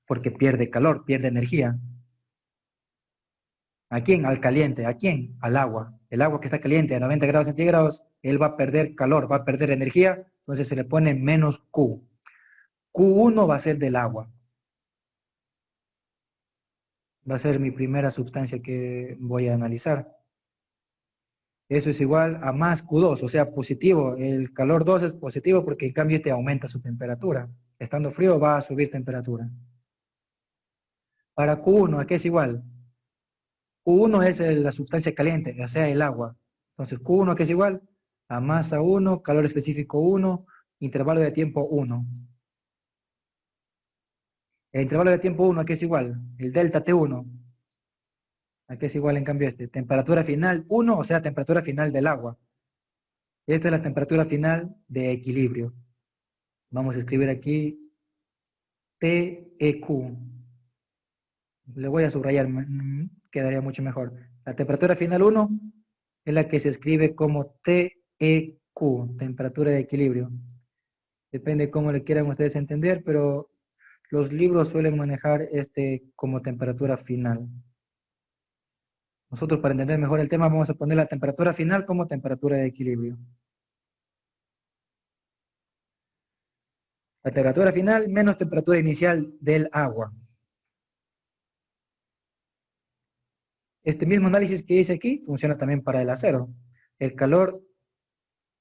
porque pierde calor, pierde energía. ¿A quién? Al caliente. ¿A quién? Al agua. El agua que está caliente a 90 grados centígrados, él va a perder calor, va a perder energía, entonces se le pone menos Q. Q1 va a ser del agua. Va a ser mi primera sustancia que voy a analizar. Eso es igual a más Q2, o sea, positivo. El calor 2 es positivo porque en cambio este aumenta su temperatura. Estando frío va a subir temperatura. Para Q1, ¿a qué es igual? Q1 es la sustancia caliente, o sea, el agua. Entonces, Q1, ¿qué es igual? A masa 1, calor específico 1, intervalo de tiempo 1. El intervalo de tiempo 1, ¿a qué es igual? El delta T1. ¿A qué es igual en cambio este? Temperatura final 1, o sea, temperatura final del agua. Esta es la temperatura final de equilibrio. Vamos a escribir aquí TEQ. Le voy a subrayar, quedaría mucho mejor. La temperatura final 1 es la que se escribe como TEQ, temperatura de equilibrio. Depende cómo le quieran ustedes entender, pero los libros suelen manejar este como temperatura final. Nosotros, para entender mejor el tema, vamos a poner la temperatura final como temperatura de equilibrio. La temperatura final menos temperatura inicial del agua. Este mismo análisis que hice aquí funciona también para el acero. El calor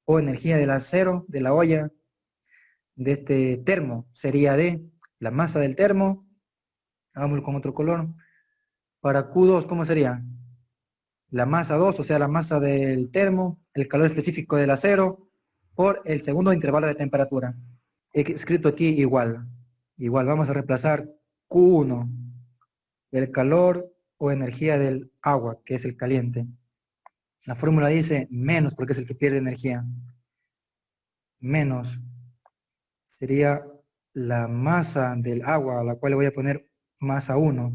o energía del acero, de la olla, de este termo, sería de la masa del termo. Hagámoslo con otro color. Para Q2, ¿cómo sería? La masa 2, o sea, la masa del termo, el calor específico del acero, por el segundo intervalo de temperatura. He escrito aquí igual. Igual, vamos a reemplazar Q1, el calor o energía del agua, que es el caliente. La fórmula dice menos, porque es el que pierde energía. Menos sería la masa del agua, a la cual le voy a poner masa 1,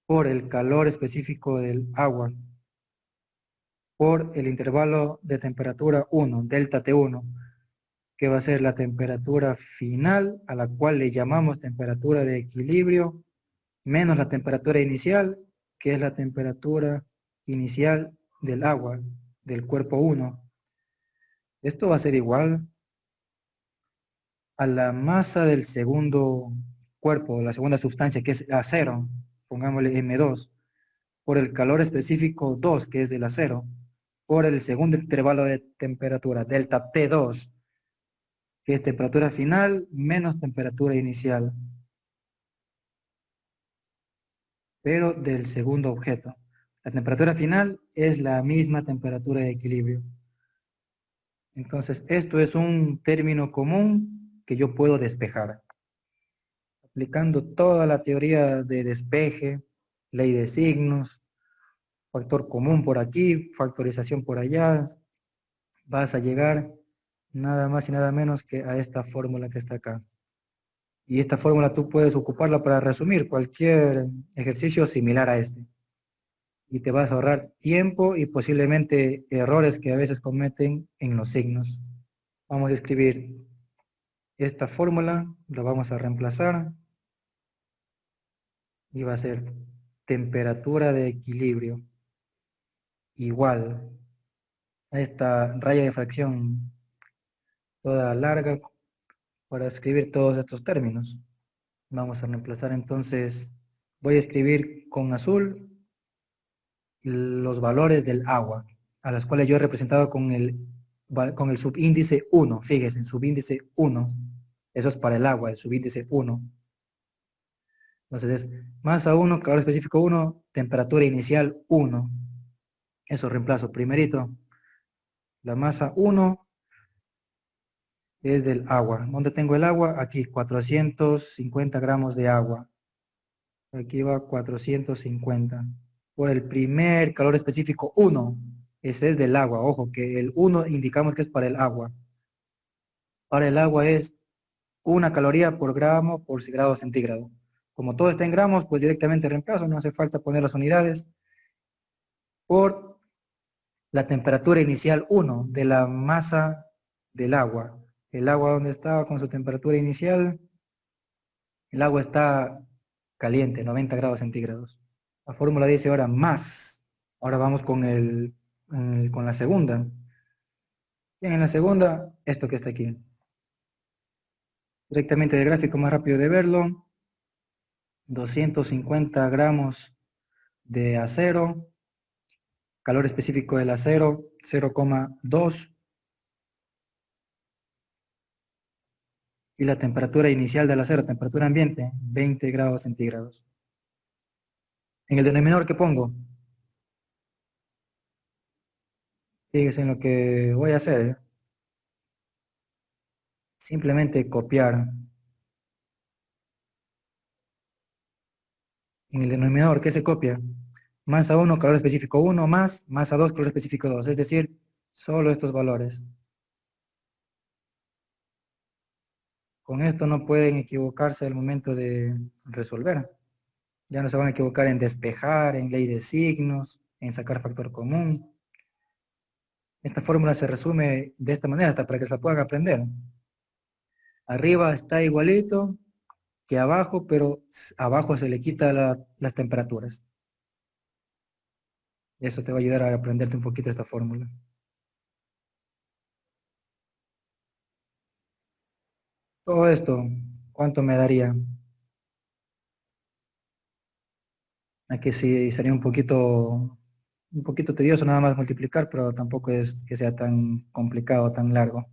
por el calor específico del agua, por el intervalo de temperatura 1, delta T1, que va a ser la temperatura final, a la cual le llamamos temperatura de equilibrio, menos la temperatura inicial, que es la temperatura inicial del agua, del cuerpo 1. Esto va a ser igual a la masa del segundo cuerpo, la segunda sustancia, que es acero, pongámosle M2, por el calor específico 2, que es del acero, por el segundo intervalo de temperatura, delta T2, que es temperatura final menos temperatura inicial, pero del segundo objeto. La temperatura final es la misma temperatura de equilibrio. Entonces, esto es un término común que yo puedo despejar. Aplicando toda la teoría de despeje, ley de signos, factor común por aquí, factorización por allá, vas a llegar nada más y nada menos que a esta fórmula que está acá. Y esta fórmula tú puedes ocuparla para resumir cualquier ejercicio similar a este. Y te vas a ahorrar tiempo y posiblemente errores que a veces cometen en los signos. Vamos a escribir esta fórmula, la vamos a reemplazar y va a ser temperatura de equilibrio igual a esta raya de fracción toda larga para escribir todos estos términos. Vamos a reemplazar entonces, voy a escribir con azul los valores del agua, a las cuales yo he representado con el subíndice 1, fíjense, el subíndice 1, eso es para el agua, el subíndice 1. Entonces es masa 1, calor específico 1, temperatura inicial 1. Eso reemplazo primerito. La masa 1 es del agua. ¿Dónde tengo el agua? Aquí, 450 gramos de agua. Aquí va 450. Por el primer calor específico 1. Ese es del agua. Ojo, que el 1 indicamos que es para el agua. Para el agua es 1 caloría por gramo por grado centígrado. Como todo está en gramos, pues directamente reemplazo, no hace falta poner las unidades, por la temperatura inicial 1 de la masa del agua. El agua donde estaba con su temperatura inicial, el agua está caliente, 90 grados centígrados. La fórmula dice ahora más. Ahora vamos con con la segunda. Bien, en la segunda, esto que está aquí. Directamente del gráfico más rápido de verlo. 250 gramos de acero. Calor específico del acero, 0,2. Y la temperatura inicial del acero, temperatura ambiente, 20 grados centígrados. En el denominador que pongo, fíjense en lo que voy a hacer. Simplemente copiar. En el denominador, ¿qué se copia? Masa 1, calor específico 1, más masa 2, calor específico 2. Es decir, solo estos valores. Con esto no pueden equivocarse al momento de resolver. Ya no se van a equivocar en despejar, en ley de signos, en sacar factor común. Esta fórmula se resume de esta manera hasta para que se la puedan aprender. Arriba está igualito que abajo, pero abajo se le quita las temperaturas. Eso te va a ayudar a aprenderte un poquito esta fórmula. Todo esto, ¿cuánto me daría? Aquí sí sería un poquito tedioso nada más multiplicar, pero tampoco es que sea tan complicado, tan largo.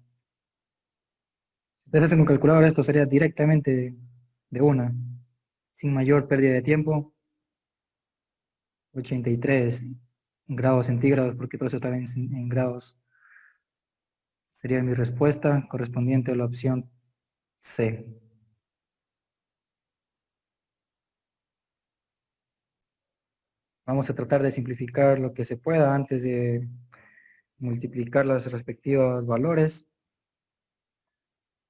Si ustedes hacen con calculadora, esto sería directamente de una, sin mayor pérdida de tiempo. 83 grados centígrados, porque todo eso está en grados. Sería mi respuesta correspondiente a la opción C. Vamos a tratar de simplificar lo que se pueda antes de multiplicar los respectivos valores.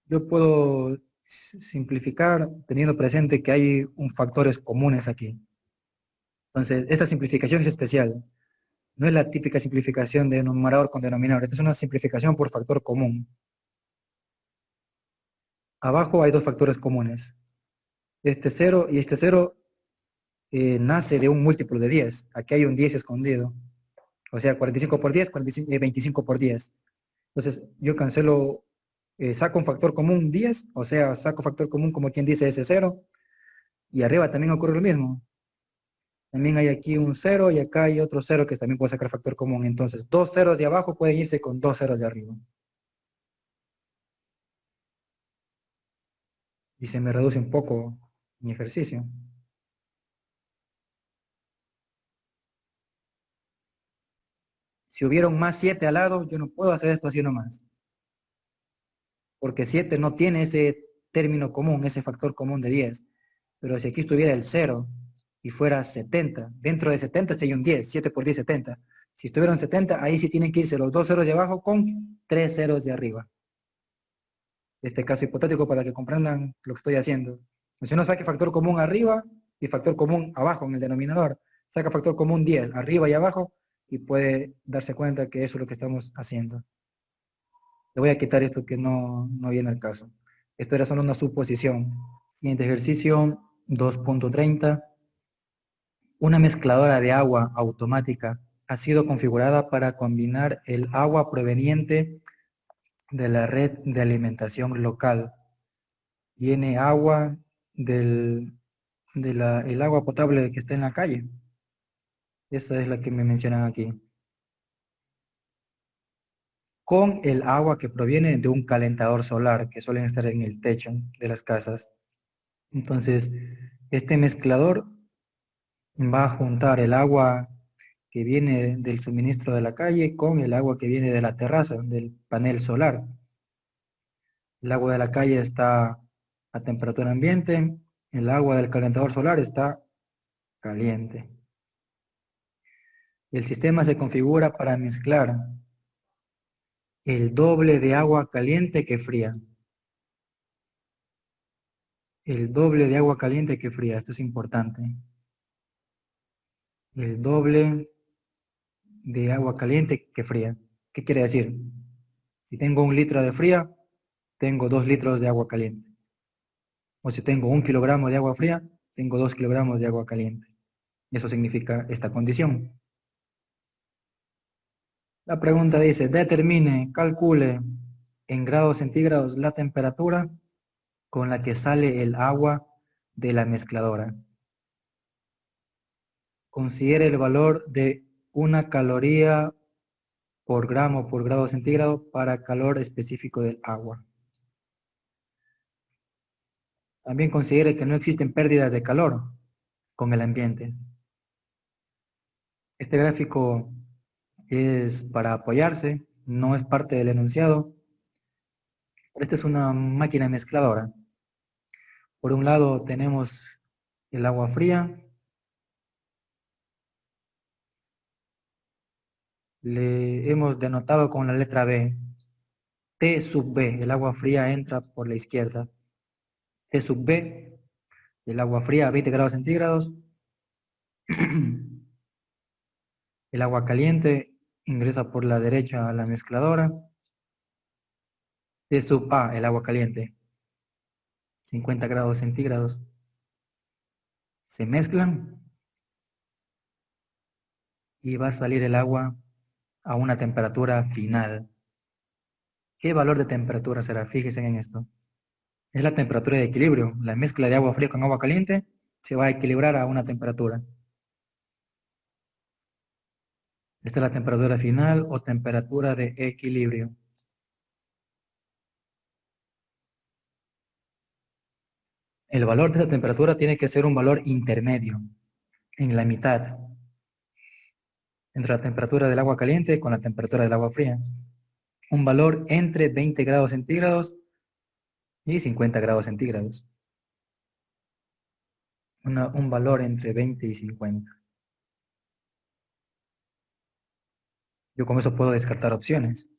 Yo puedo simplificar teniendo presente que hay factores comunes aquí. Entonces, esta simplificación es especial. No es la típica simplificación de numerador con denominador. Esta es una simplificación por factor común. Abajo hay dos factores comunes. Este 0 y este 0 nace de un múltiplo de 10. Aquí hay un 10 escondido. O sea, 45 por 10, 45, 25 por 10. Entonces, yo cancelo, saco un factor común 10, o sea, saco factor común como quien dice ese 0, y arriba también ocurre lo mismo. También hay aquí un 0 y acá hay otro 0 que también puede sacar factor común. Entonces, dos ceros de abajo pueden irse con dos ceros de arriba. Y se me reduce un poco mi ejercicio. Si hubiera un más 7 al lado, yo no puedo hacer esto así nomás. Porque 7 no tiene ese término común, ese factor común de 10. Pero si aquí estuviera el 0 y fuera 70, dentro de 70 si hay un 10, 7 por 10, 70. Si estuvieran 70, ahí sí tienen que irse los dos ceros de abajo con tres ceros de arriba. Este caso hipotético para que comprendan lo que estoy haciendo. Si uno saque factor común arriba y factor común abajo en el denominador, saca factor común 10 arriba y abajo y puede darse cuenta que eso es lo que estamos haciendo. Le voy a quitar esto que no viene al caso. Esto era solo una suposición. Siguiente ejercicio, 2.30. Una mezcladora de agua automática ha sido configurada para combinar el agua proveniente de la red de alimentación local. Viene agua el agua potable que está en la calle. Esa es la que me mencionan aquí. Con el agua que proviene de un calentador solar que suelen estar en el techo de las casas. Entonces, este mezclador va a juntar el agua que viene del suministro de la calle con el agua que viene de la terraza, del panel solar. El agua de la calle está a temperatura ambiente, el agua del calentador solar está caliente. El sistema se configura para mezclar el doble de agua caliente que fría. el doble de agua caliente que fría. Esto es importante. El doble de agua caliente que fría. ¿Qué quiere decir? Si tengo 1 litro de fría, tengo 2 litros de agua caliente. O si tengo 1 kilogramo de agua fría, tengo 2 kilogramos de agua caliente. Eso significa esta condición. La pregunta dice, determine, calcule en grados centígrados la temperatura con la que sale el agua de la mezcladora. Considere el valor de 1 caloría por gramo por grado centígrado para calor específico del agua. También considere que no existen pérdidas de calor con el ambiente. Este gráfico es para apoyarse, no es parte del enunciado. Esta es una máquina mezcladora. Por un lado tenemos el agua fría. Le hemos denotado con la letra B. T sub B, el agua fría entra por la izquierda. T sub B, el agua fría a 20 grados centígrados. El agua caliente ingresa por la derecha a la mezcladora. T sub A, el agua caliente, 50 grados centígrados. Se mezclan y va a salir el agua a una temperatura final. ¿Qué valor de temperatura será? Fíjense en esto. Es la temperatura de equilibrio. La mezcla de agua fría con agua caliente se va a equilibrar a una temperatura. Esta es la temperatura final o temperatura de equilibrio. El valor de esta temperatura tiene que ser un valor intermedio, en la mitad, entre la temperatura del agua caliente con la temperatura del agua fría. Un valor entre 20 grados centígrados y 50 grados centígrados. Un valor entre 20 y 50. Yo con eso puedo descartar opciones.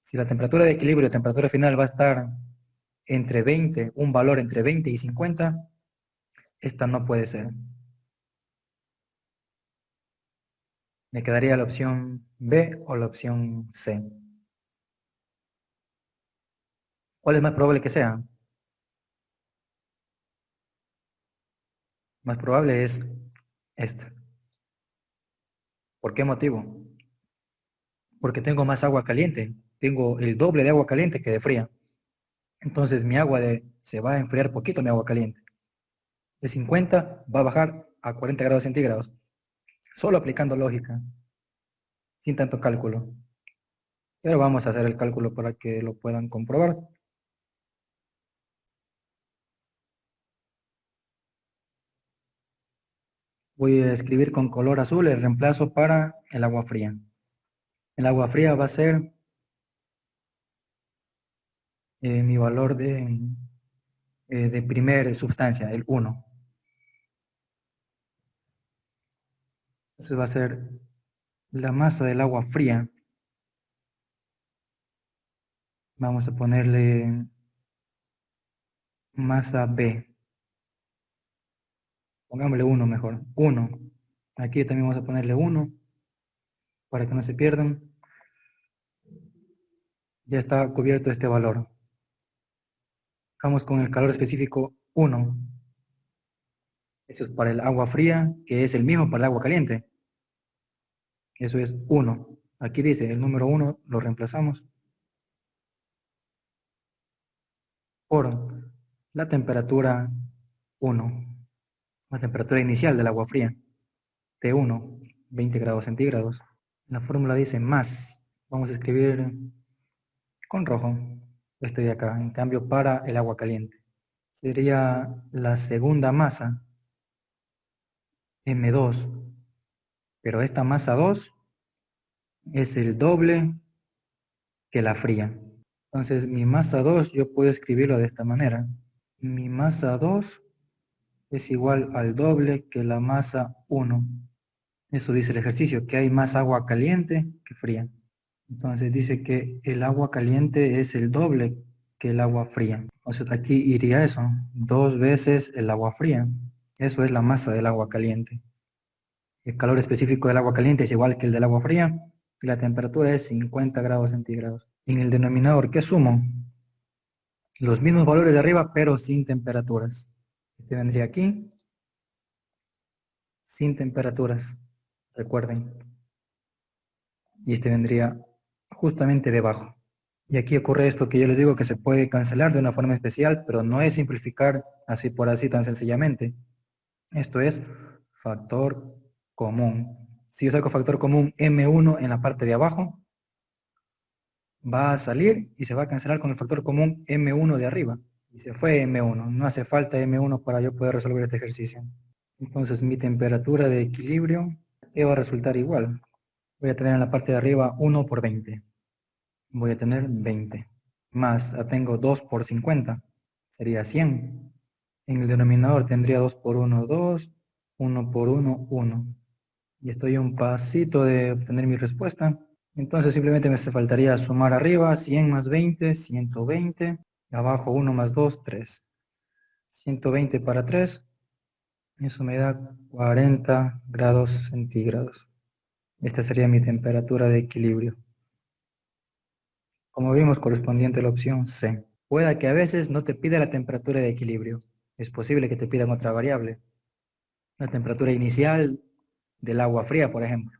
Si la temperatura de equilibrio, temperatura final va a estar entre 20, un valor entre 20 y 50, esta no puede ser. Me quedaría la opción B o la opción C. ¿Cuál es más probable que sea? Más probable es esta. ¿Por qué motivo? Porque tengo más agua caliente. Tengo el doble de agua caliente que de fría. Entonces mi agua se va a enfriar poquito, mi agua caliente. De 50 va a bajar a 40 grados centígrados. Solo aplicando lógica, sin tanto cálculo. Pero vamos a hacer el cálculo para que lo puedan comprobar. Voy a escribir con color azul el reemplazo para el agua fría. El agua fría va a ser mi valor de primer sustancia, el 1. Eso va a ser la masa del agua fría. Vamos a ponerle masa B. Pongámosle 1 mejor. 1. Aquí también vamos a ponerle 1 para que no se pierdan. Ya está cubierto este valor. Vamos con el calor específico 1. Eso es para el agua fría, que es el mismo para el agua caliente. Eso es 1. Aquí dice el número 1, lo reemplazamos por la temperatura 1. La temperatura inicial del agua fría. T1, 20 grados centígrados. La fórmula dice más. Vamos a escribir con rojo. Este de acá. En cambio, para el agua caliente. Sería la segunda masa. M2. Pero esta masa 2 es el doble que la fría. Entonces, mi masa 2 yo puedo escribirlo de esta manera. Mi masa 2 es igual al doble que la masa 1. Eso dice el ejercicio, que hay más agua caliente que fría. Entonces dice que el agua caliente es el doble que el agua fría. Entonces aquí iría eso, 2 veces el agua fría. Eso es la masa del agua caliente. El calor específico del agua caliente es igual que el del agua fría y la temperatura es 50 grados centígrados. En el denominador, ¿qué sumo? Los mismos valores de arriba, pero sin temperaturas. Este vendría aquí, sin temperaturas, recuerden. Y este vendría justamente debajo. Y aquí ocurre esto que yo les digo que se puede cancelar de una forma especial, pero no es simplificar así por así tan sencillamente. Esto es factor común. Si yo saco factor común M1 en la parte de abajo, va a salir y se va a cancelar con el factor común M1 de arriba. Y se fue M1. No hace falta M1 para yo poder resolver este ejercicio. Entonces mi temperatura de equilibrio va a resultar igual. Voy a tener en la parte de arriba 1 por 20. Voy a tener 20. Más, tengo 2 por 50. Sería 100. En el denominador tendría 2 por 1, 2. 1 por 1, 1. Y estoy a un pasito de obtener mi respuesta. Entonces simplemente me hace faltaría sumar arriba 100 más 20, 120. Abajo 1 más 2, 3. 120 para 3. Eso me da 40 grados centígrados. Esta sería mi temperatura de equilibrio. Como vimos, correspondiente a la opción C. Pueda que a veces no te pida la temperatura de equilibrio. Es posible que te pidan otra variable. La temperatura inicial del agua fría, por ejemplo.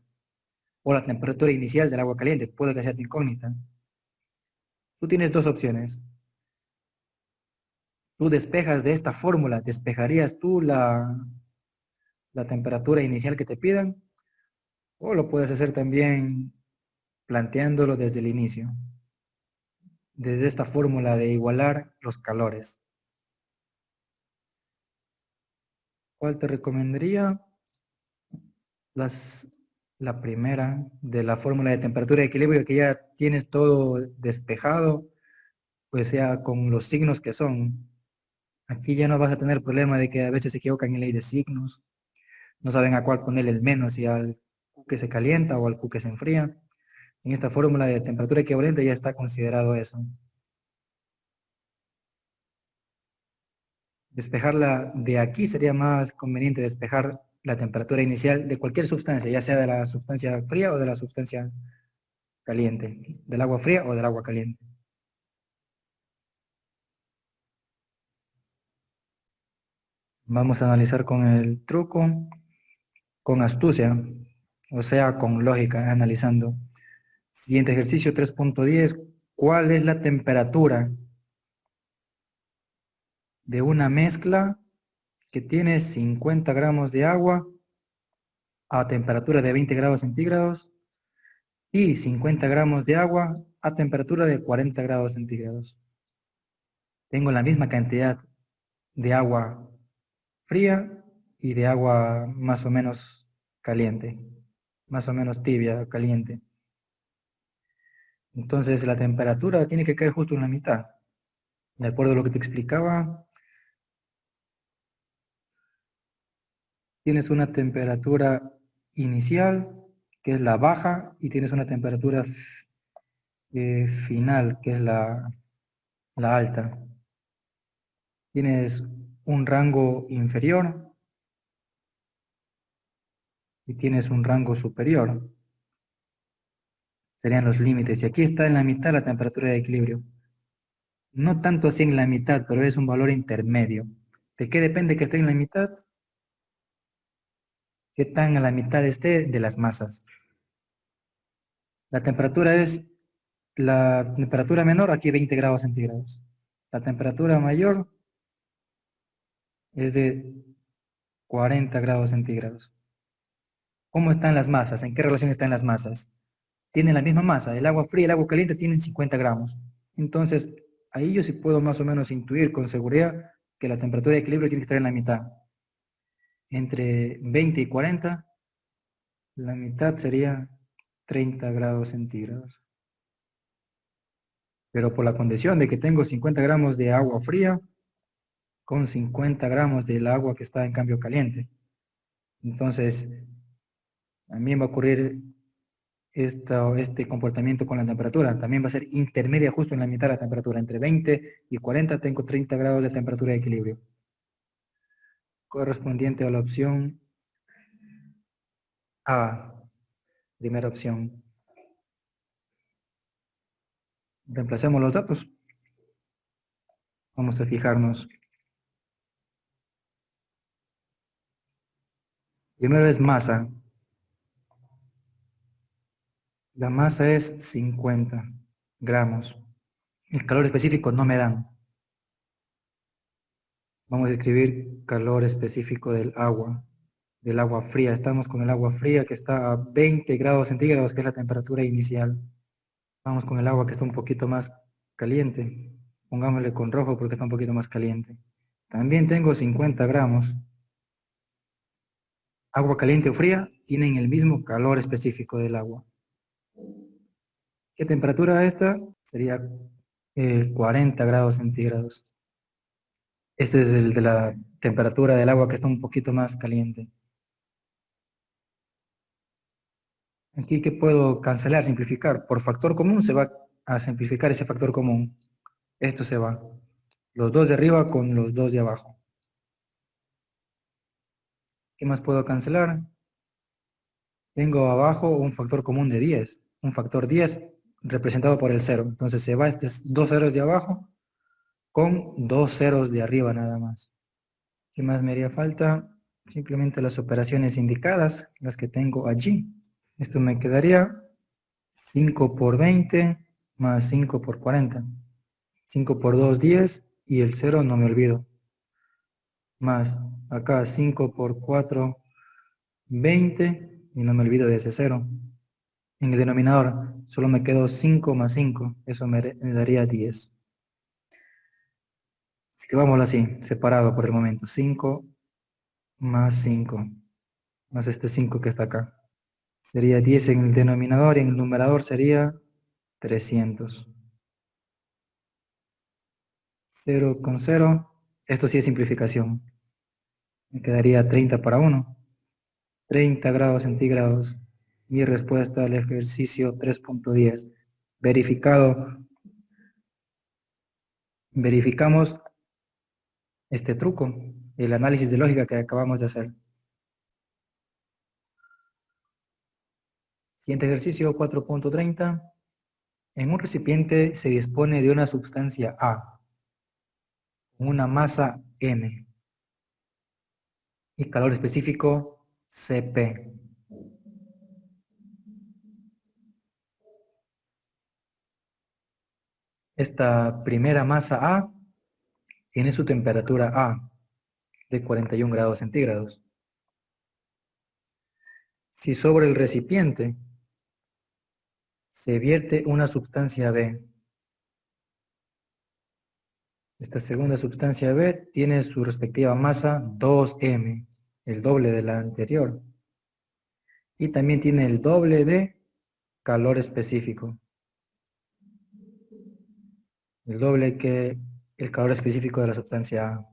O la temperatura inicial del agua caliente. Puede que sea tu incógnita. Tú tienes dos opciones. Tú despejas de esta fórmula, despejarías tú la temperatura inicial que te pidan, o lo puedes hacer también planteándolo desde el inicio, desde esta fórmula de igualar los calores. ¿Cuál te recomendaría? La primera de la fórmula de temperatura de equilibrio, que ya tienes todo despejado, pues sea con los signos que son. Aquí ya no vas a tener problema de que a veces se equivocan en ley de signos, no saben a cuál ponerle el menos, si al Q que se calienta o al Q que se enfría. En esta fórmula de temperatura equivalente ya está considerado eso. Despejarla de aquí sería más conveniente despejar la temperatura inicial de cualquier sustancia, ya sea de la sustancia fría o de la sustancia caliente, del agua fría o del agua caliente. Vamos a analizar con el truco, con astucia, o sea, con lógica, analizando. Siguiente ejercicio 3.10. ¿Cuál es la temperatura de una mezcla que tiene 50 gramos de agua a temperatura de 20 grados centígrados y 50 gramos de agua a temperatura de 40 grados centígrados? Tengo la misma cantidad de agua fría y de agua más o menos caliente, más o menos tibia, caliente. Entonces la temperatura tiene que caer justo en la mitad. De acuerdo a lo que te explicaba, tienes una temperatura inicial, que es la baja, y tienes una temperatura final, que es la alta. Tienes un rango inferior y tienes un rango superior. Serían los límites. Y aquí está en la mitad la temperatura de equilibrio. No tanto así en la mitad, pero es un valor intermedio. ¿De qué depende que esté en la mitad? ¿Qué tan a la mitad esté de las masas? La temperatura es la temperatura menor, aquí 20 grados centígrados. La temperatura mayor es de 40 grados centígrados. ¿Cómo están las masas? ¿En qué relación están las masas? Tienen la misma masa. El agua fría y el agua caliente tienen 50 gramos. Entonces, ahí yo sí puedo más o menos intuir con seguridad que la temperatura de equilibrio tiene que estar en la mitad. Entre 20 y 40, la mitad sería 30 grados centígrados. Pero por la condición de que tengo 50 gramos de agua fría con 50 gramos del agua que está en cambio caliente. Entonces, también va a ocurrir este comportamiento con la temperatura. También va a ser intermedia justo en la mitad de la temperatura. Entre 20 y 40 tengo 30 grados de temperatura de equilibrio. Correspondiente a la opción A. Primera opción. Reemplacemos los datos. Vamos a fijarnos. Primero es masa. La masa es 50 gramos. El calor específico no me dan. Vamos a escribir calor específico del agua fría. Estamos con el agua fría que está a 20 grados centígrados, que es la temperatura inicial. Vamos con el agua que está un poquito más caliente. Pongámosle con rojo porque está un poquito más caliente. También tengo 50 gramos. Agua caliente o fría tienen el mismo calor específico del agua. ¿Qué temperatura esta? Sería 40 grados centígrados. Este es el de la temperatura del agua que está un poquito más caliente. Aquí, ¿qué puedo cancelar, simplificar? Por factor común se va a simplificar ese factor común. Esto se va. Los dos de arriba con los dos de abajo. ¿Qué más puedo cancelar? Tengo abajo un factor común de 10. Un factor 10 representado por el 0. Entonces se va estos dos ceros de abajo con dos ceros de arriba nada más. ¿Qué más me haría falta? Simplemente las operaciones indicadas, las que tengo allí. Esto me quedaría 5 por 20 más 5 por 40. 5 por 2, 10 y el 0 no me olvido. Más acá 5 por 4, 20 y no me olvido de ese 0. En el denominador solo me quedó 5 más 5, eso me daría 10. Escribámoslo así, separado por el momento. 5 más 5, más este 5 que está acá. Sería 10 en el denominador y en el numerador sería 300. 0 con 0, esto sí es simplificación. Me quedaría 30 para 1. 30 grados centígrados. Mi respuesta al ejercicio 3.10. Verificado. Verificamos este truco, el análisis de lógica que acabamos de hacer. Siguiente ejercicio 4.30. En un recipiente se dispone de una sustancia A, con una masa M y calor específico Cp. Esta primera masa A tiene su temperatura A de 41 grados centígrados. Si sobre el recipiente se vierte una sustancia B, esta segunda sustancia B tiene su respectiva masa 2M, el doble de la anterior. Y también tiene el doble de calor específico. El doble que el calor específico de la sustancia A.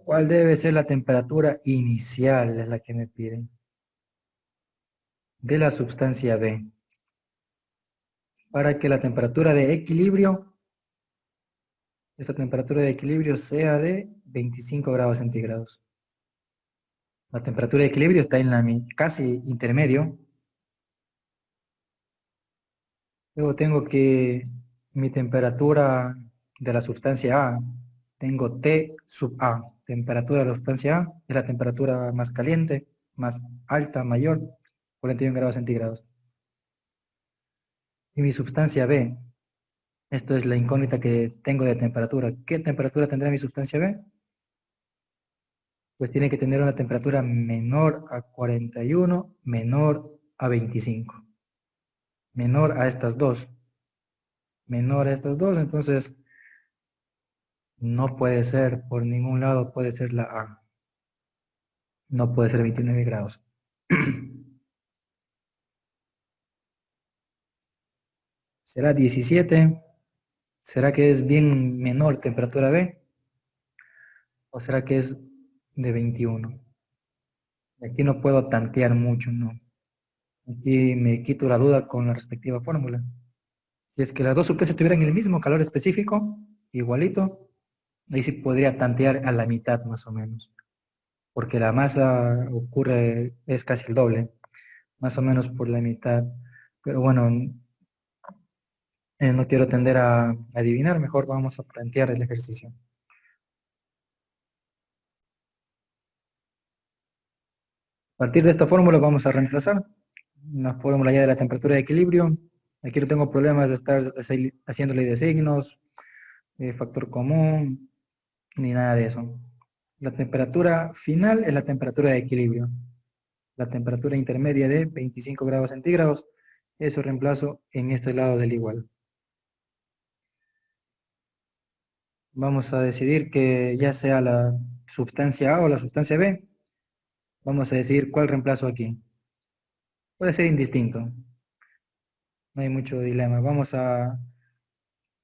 ¿Cuál debe ser la temperatura inicial? Es la que me piden. De la sustancia B. Para que la temperatura de equilibrio, esta temperatura de equilibrio sea de 25 grados centígrados. La temperatura de equilibrio está en la casi intermedio. Luego tengo que mi temperatura de la sustancia A, tengo T sub A. Temperatura de la sustancia A es la temperatura más caliente, más alta, mayor, 41 grados centígrados. Y mi sustancia B, esto es la incógnita que tengo de temperatura. ¿Qué temperatura tendrá mi sustancia B? Pues tiene que tener una temperatura menor a 41, menor a 25. Menor a estas dos. Menor a estas dos, entonces no puede ser, por ningún lado puede ser la A. No puede ser 29 grados. ¿Será 17? ¿Será que es bien menor temperatura B? ¿O será que es de 21? Aquí no puedo tantear mucho, ¿no? Aquí me quito la duda con la respectiva fórmula. Si es que las dos sustancias tuvieran el mismo calor específico, igualito, ahí sí podría tantear a la mitad más o menos, porque la masa ocurre, es casi el doble, más o menos por la mitad. Pero bueno, no quiero tender a adivinar, mejor vamos a plantear el ejercicio. A partir de esta fórmula vamos a reemplazar una fórmula ya de la temperatura de equilibrio. Aquí no tengo problemas de estar haciendo ley de signos, factor común, ni nada de eso. La temperatura final es la temperatura de equilibrio. La temperatura intermedia de 25 grados centígrados, eso reemplazo en este lado del igual. Vamos a decidir que ya sea la sustancia A o la sustancia B, vamos a decidir cuál reemplazo aquí. Puede ser indistinto, no hay mucho dilema. Vamos a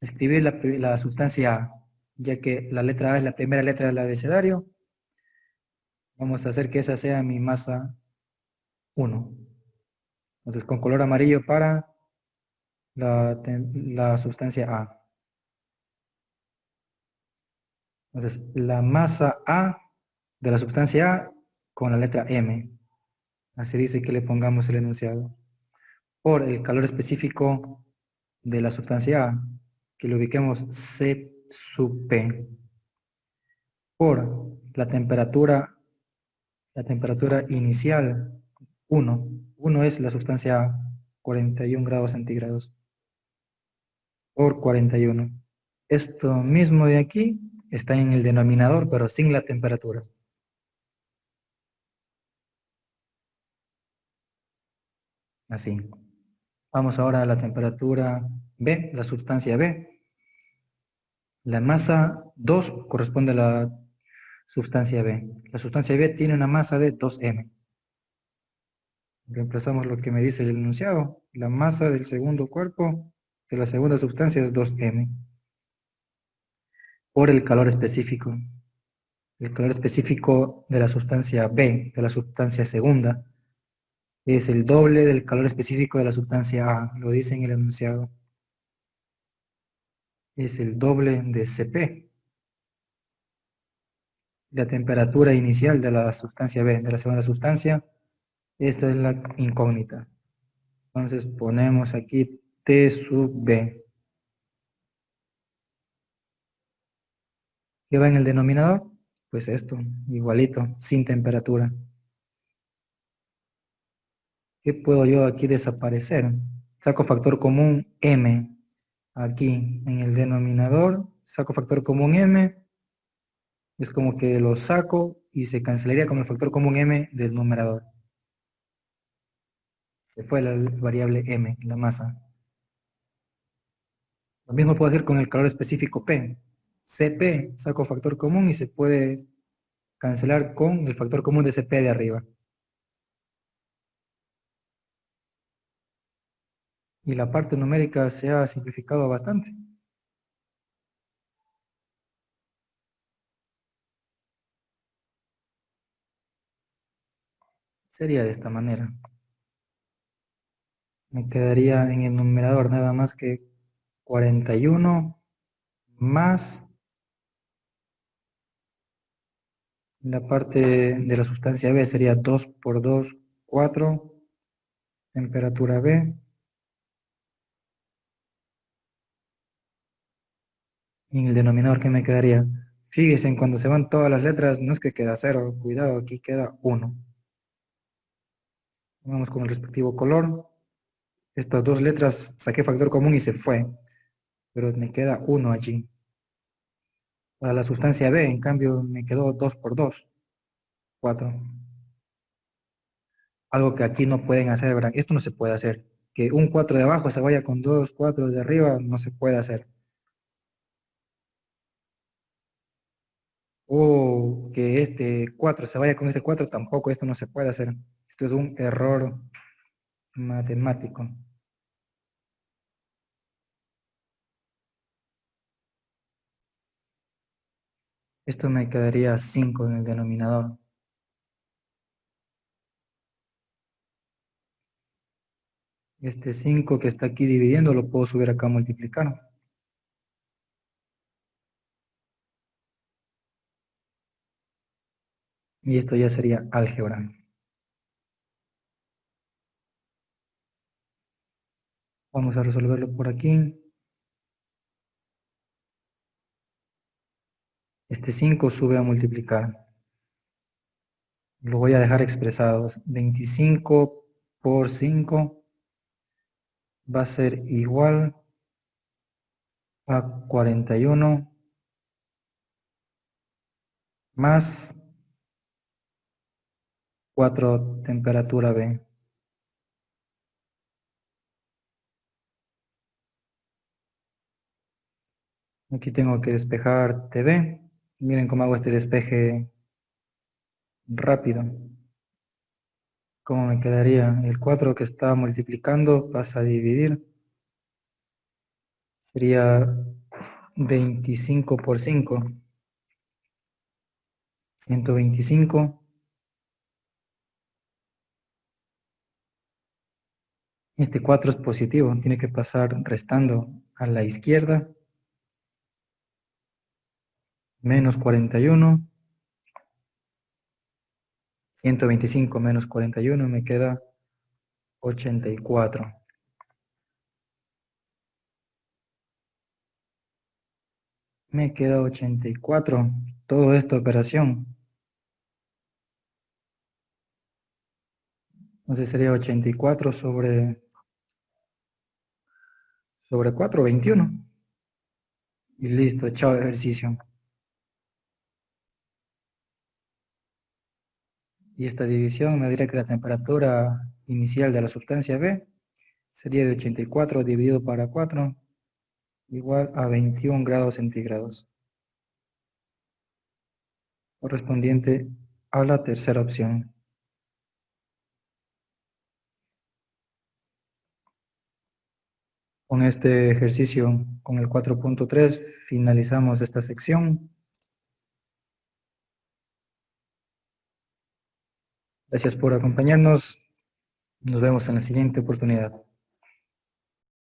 escribir la sustancia A, ya que la letra A es la primera letra del abecedario. Vamos a hacer que esa sea mi masa 1. Entonces con color amarillo para la sustancia A. Entonces la masa A de la sustancia A con la letra M. Así dice que le pongamos el enunciado. Por el calor específico de la sustancia A, que lo ubiquemos C sub P. Por la temperatura inicial 1. 1 es la sustancia A, 41 grados centígrados. Por 41. Esto mismo de aquí está en el denominador, pero sin la temperatura. Así. Vamos ahora a la temperatura B, la sustancia B. La masa 2 corresponde a la sustancia B. La sustancia B tiene una masa de 2m. Reemplazamos lo que me dice el enunciado. La masa del segundo cuerpo de la segunda sustancia es 2m. Por el calor específico. El calor específico de la sustancia B, de la sustancia segunda, es el doble del calor específico de la sustancia A. Lo dice en el enunciado. Es el doble de Cp. La temperatura inicial de la sustancia B, de la segunda sustancia, esta es la incógnita. Entonces ponemos aquí T sub B. ¿Qué va en el denominador? Pues esto, igualito, sin temperatura. ¿Qué puedo yo aquí desaparecer? Saco factor común M. Aquí en el denominador, saco factor común M. Es como que lo saco y se cancelaría con el factor común M del numerador. Se fue la variable M, la masa. Lo mismo puedo hacer con el calor específico P. Cp, saco factor común y se puede cancelar con el factor común de Cp de arriba. Y la parte numérica se ha simplificado bastante. Sería de esta manera. Me quedaría en el numerador nada más que 41 más la parte de la sustancia B sería 2 por 2, 4, temperatura B. Y en el denominador, ¿qué me quedaría? Fíjense, en cuando se van todas las letras, no es que queda 0, cuidado, aquí queda 1. Vamos con el respectivo color. Estas dos letras saqué factor común y se fue, pero me queda 1 allí. Para la sustancia B, en cambio, me quedó 2 por 2, 4. Algo que aquí no pueden hacer, ¿verdad? Esto no se puede hacer. Que un 4 de abajo se vaya con 2 4 de arriba, no se puede hacer. O que este 4 se vaya con este 4, tampoco, esto no se puede hacer. Esto es un error matemático. Esto me quedaría 5 en el denominador. Este 5 que está aquí dividiendo lo puedo subir acá a multiplicar. Y esto ya sería álgebra. Vamos a resolverlo por aquí. Este 5 sube a multiplicar. Lo voy a dejar expresado. 25 por 5 va a ser igual a 41 más 4 temperatura B. Aquí tengo que despejar TV. Miren cómo hago este despeje rápido. ¿Cómo me quedaría? El 4 que está multiplicando pasa a dividir. Sería 25 por 5. 125. Este 4 es positivo. Tiene que pasar restando a la izquierda. Menos 41. 125 menos 41 me queda 84. Me queda 84. Todo esto operación. Entonces sería 84 sobre 4, 21. Y listo, chao ejercicio. Y esta división me dirá que la temperatura inicial de la sustancia B sería de 84 dividido para 4 igual a 21 grados centígrados. Correspondiente a la tercera opción. Con este ejercicio, con el 4.3, finalizamos esta sección. Gracias por acompañarnos. Nos vemos en la siguiente oportunidad.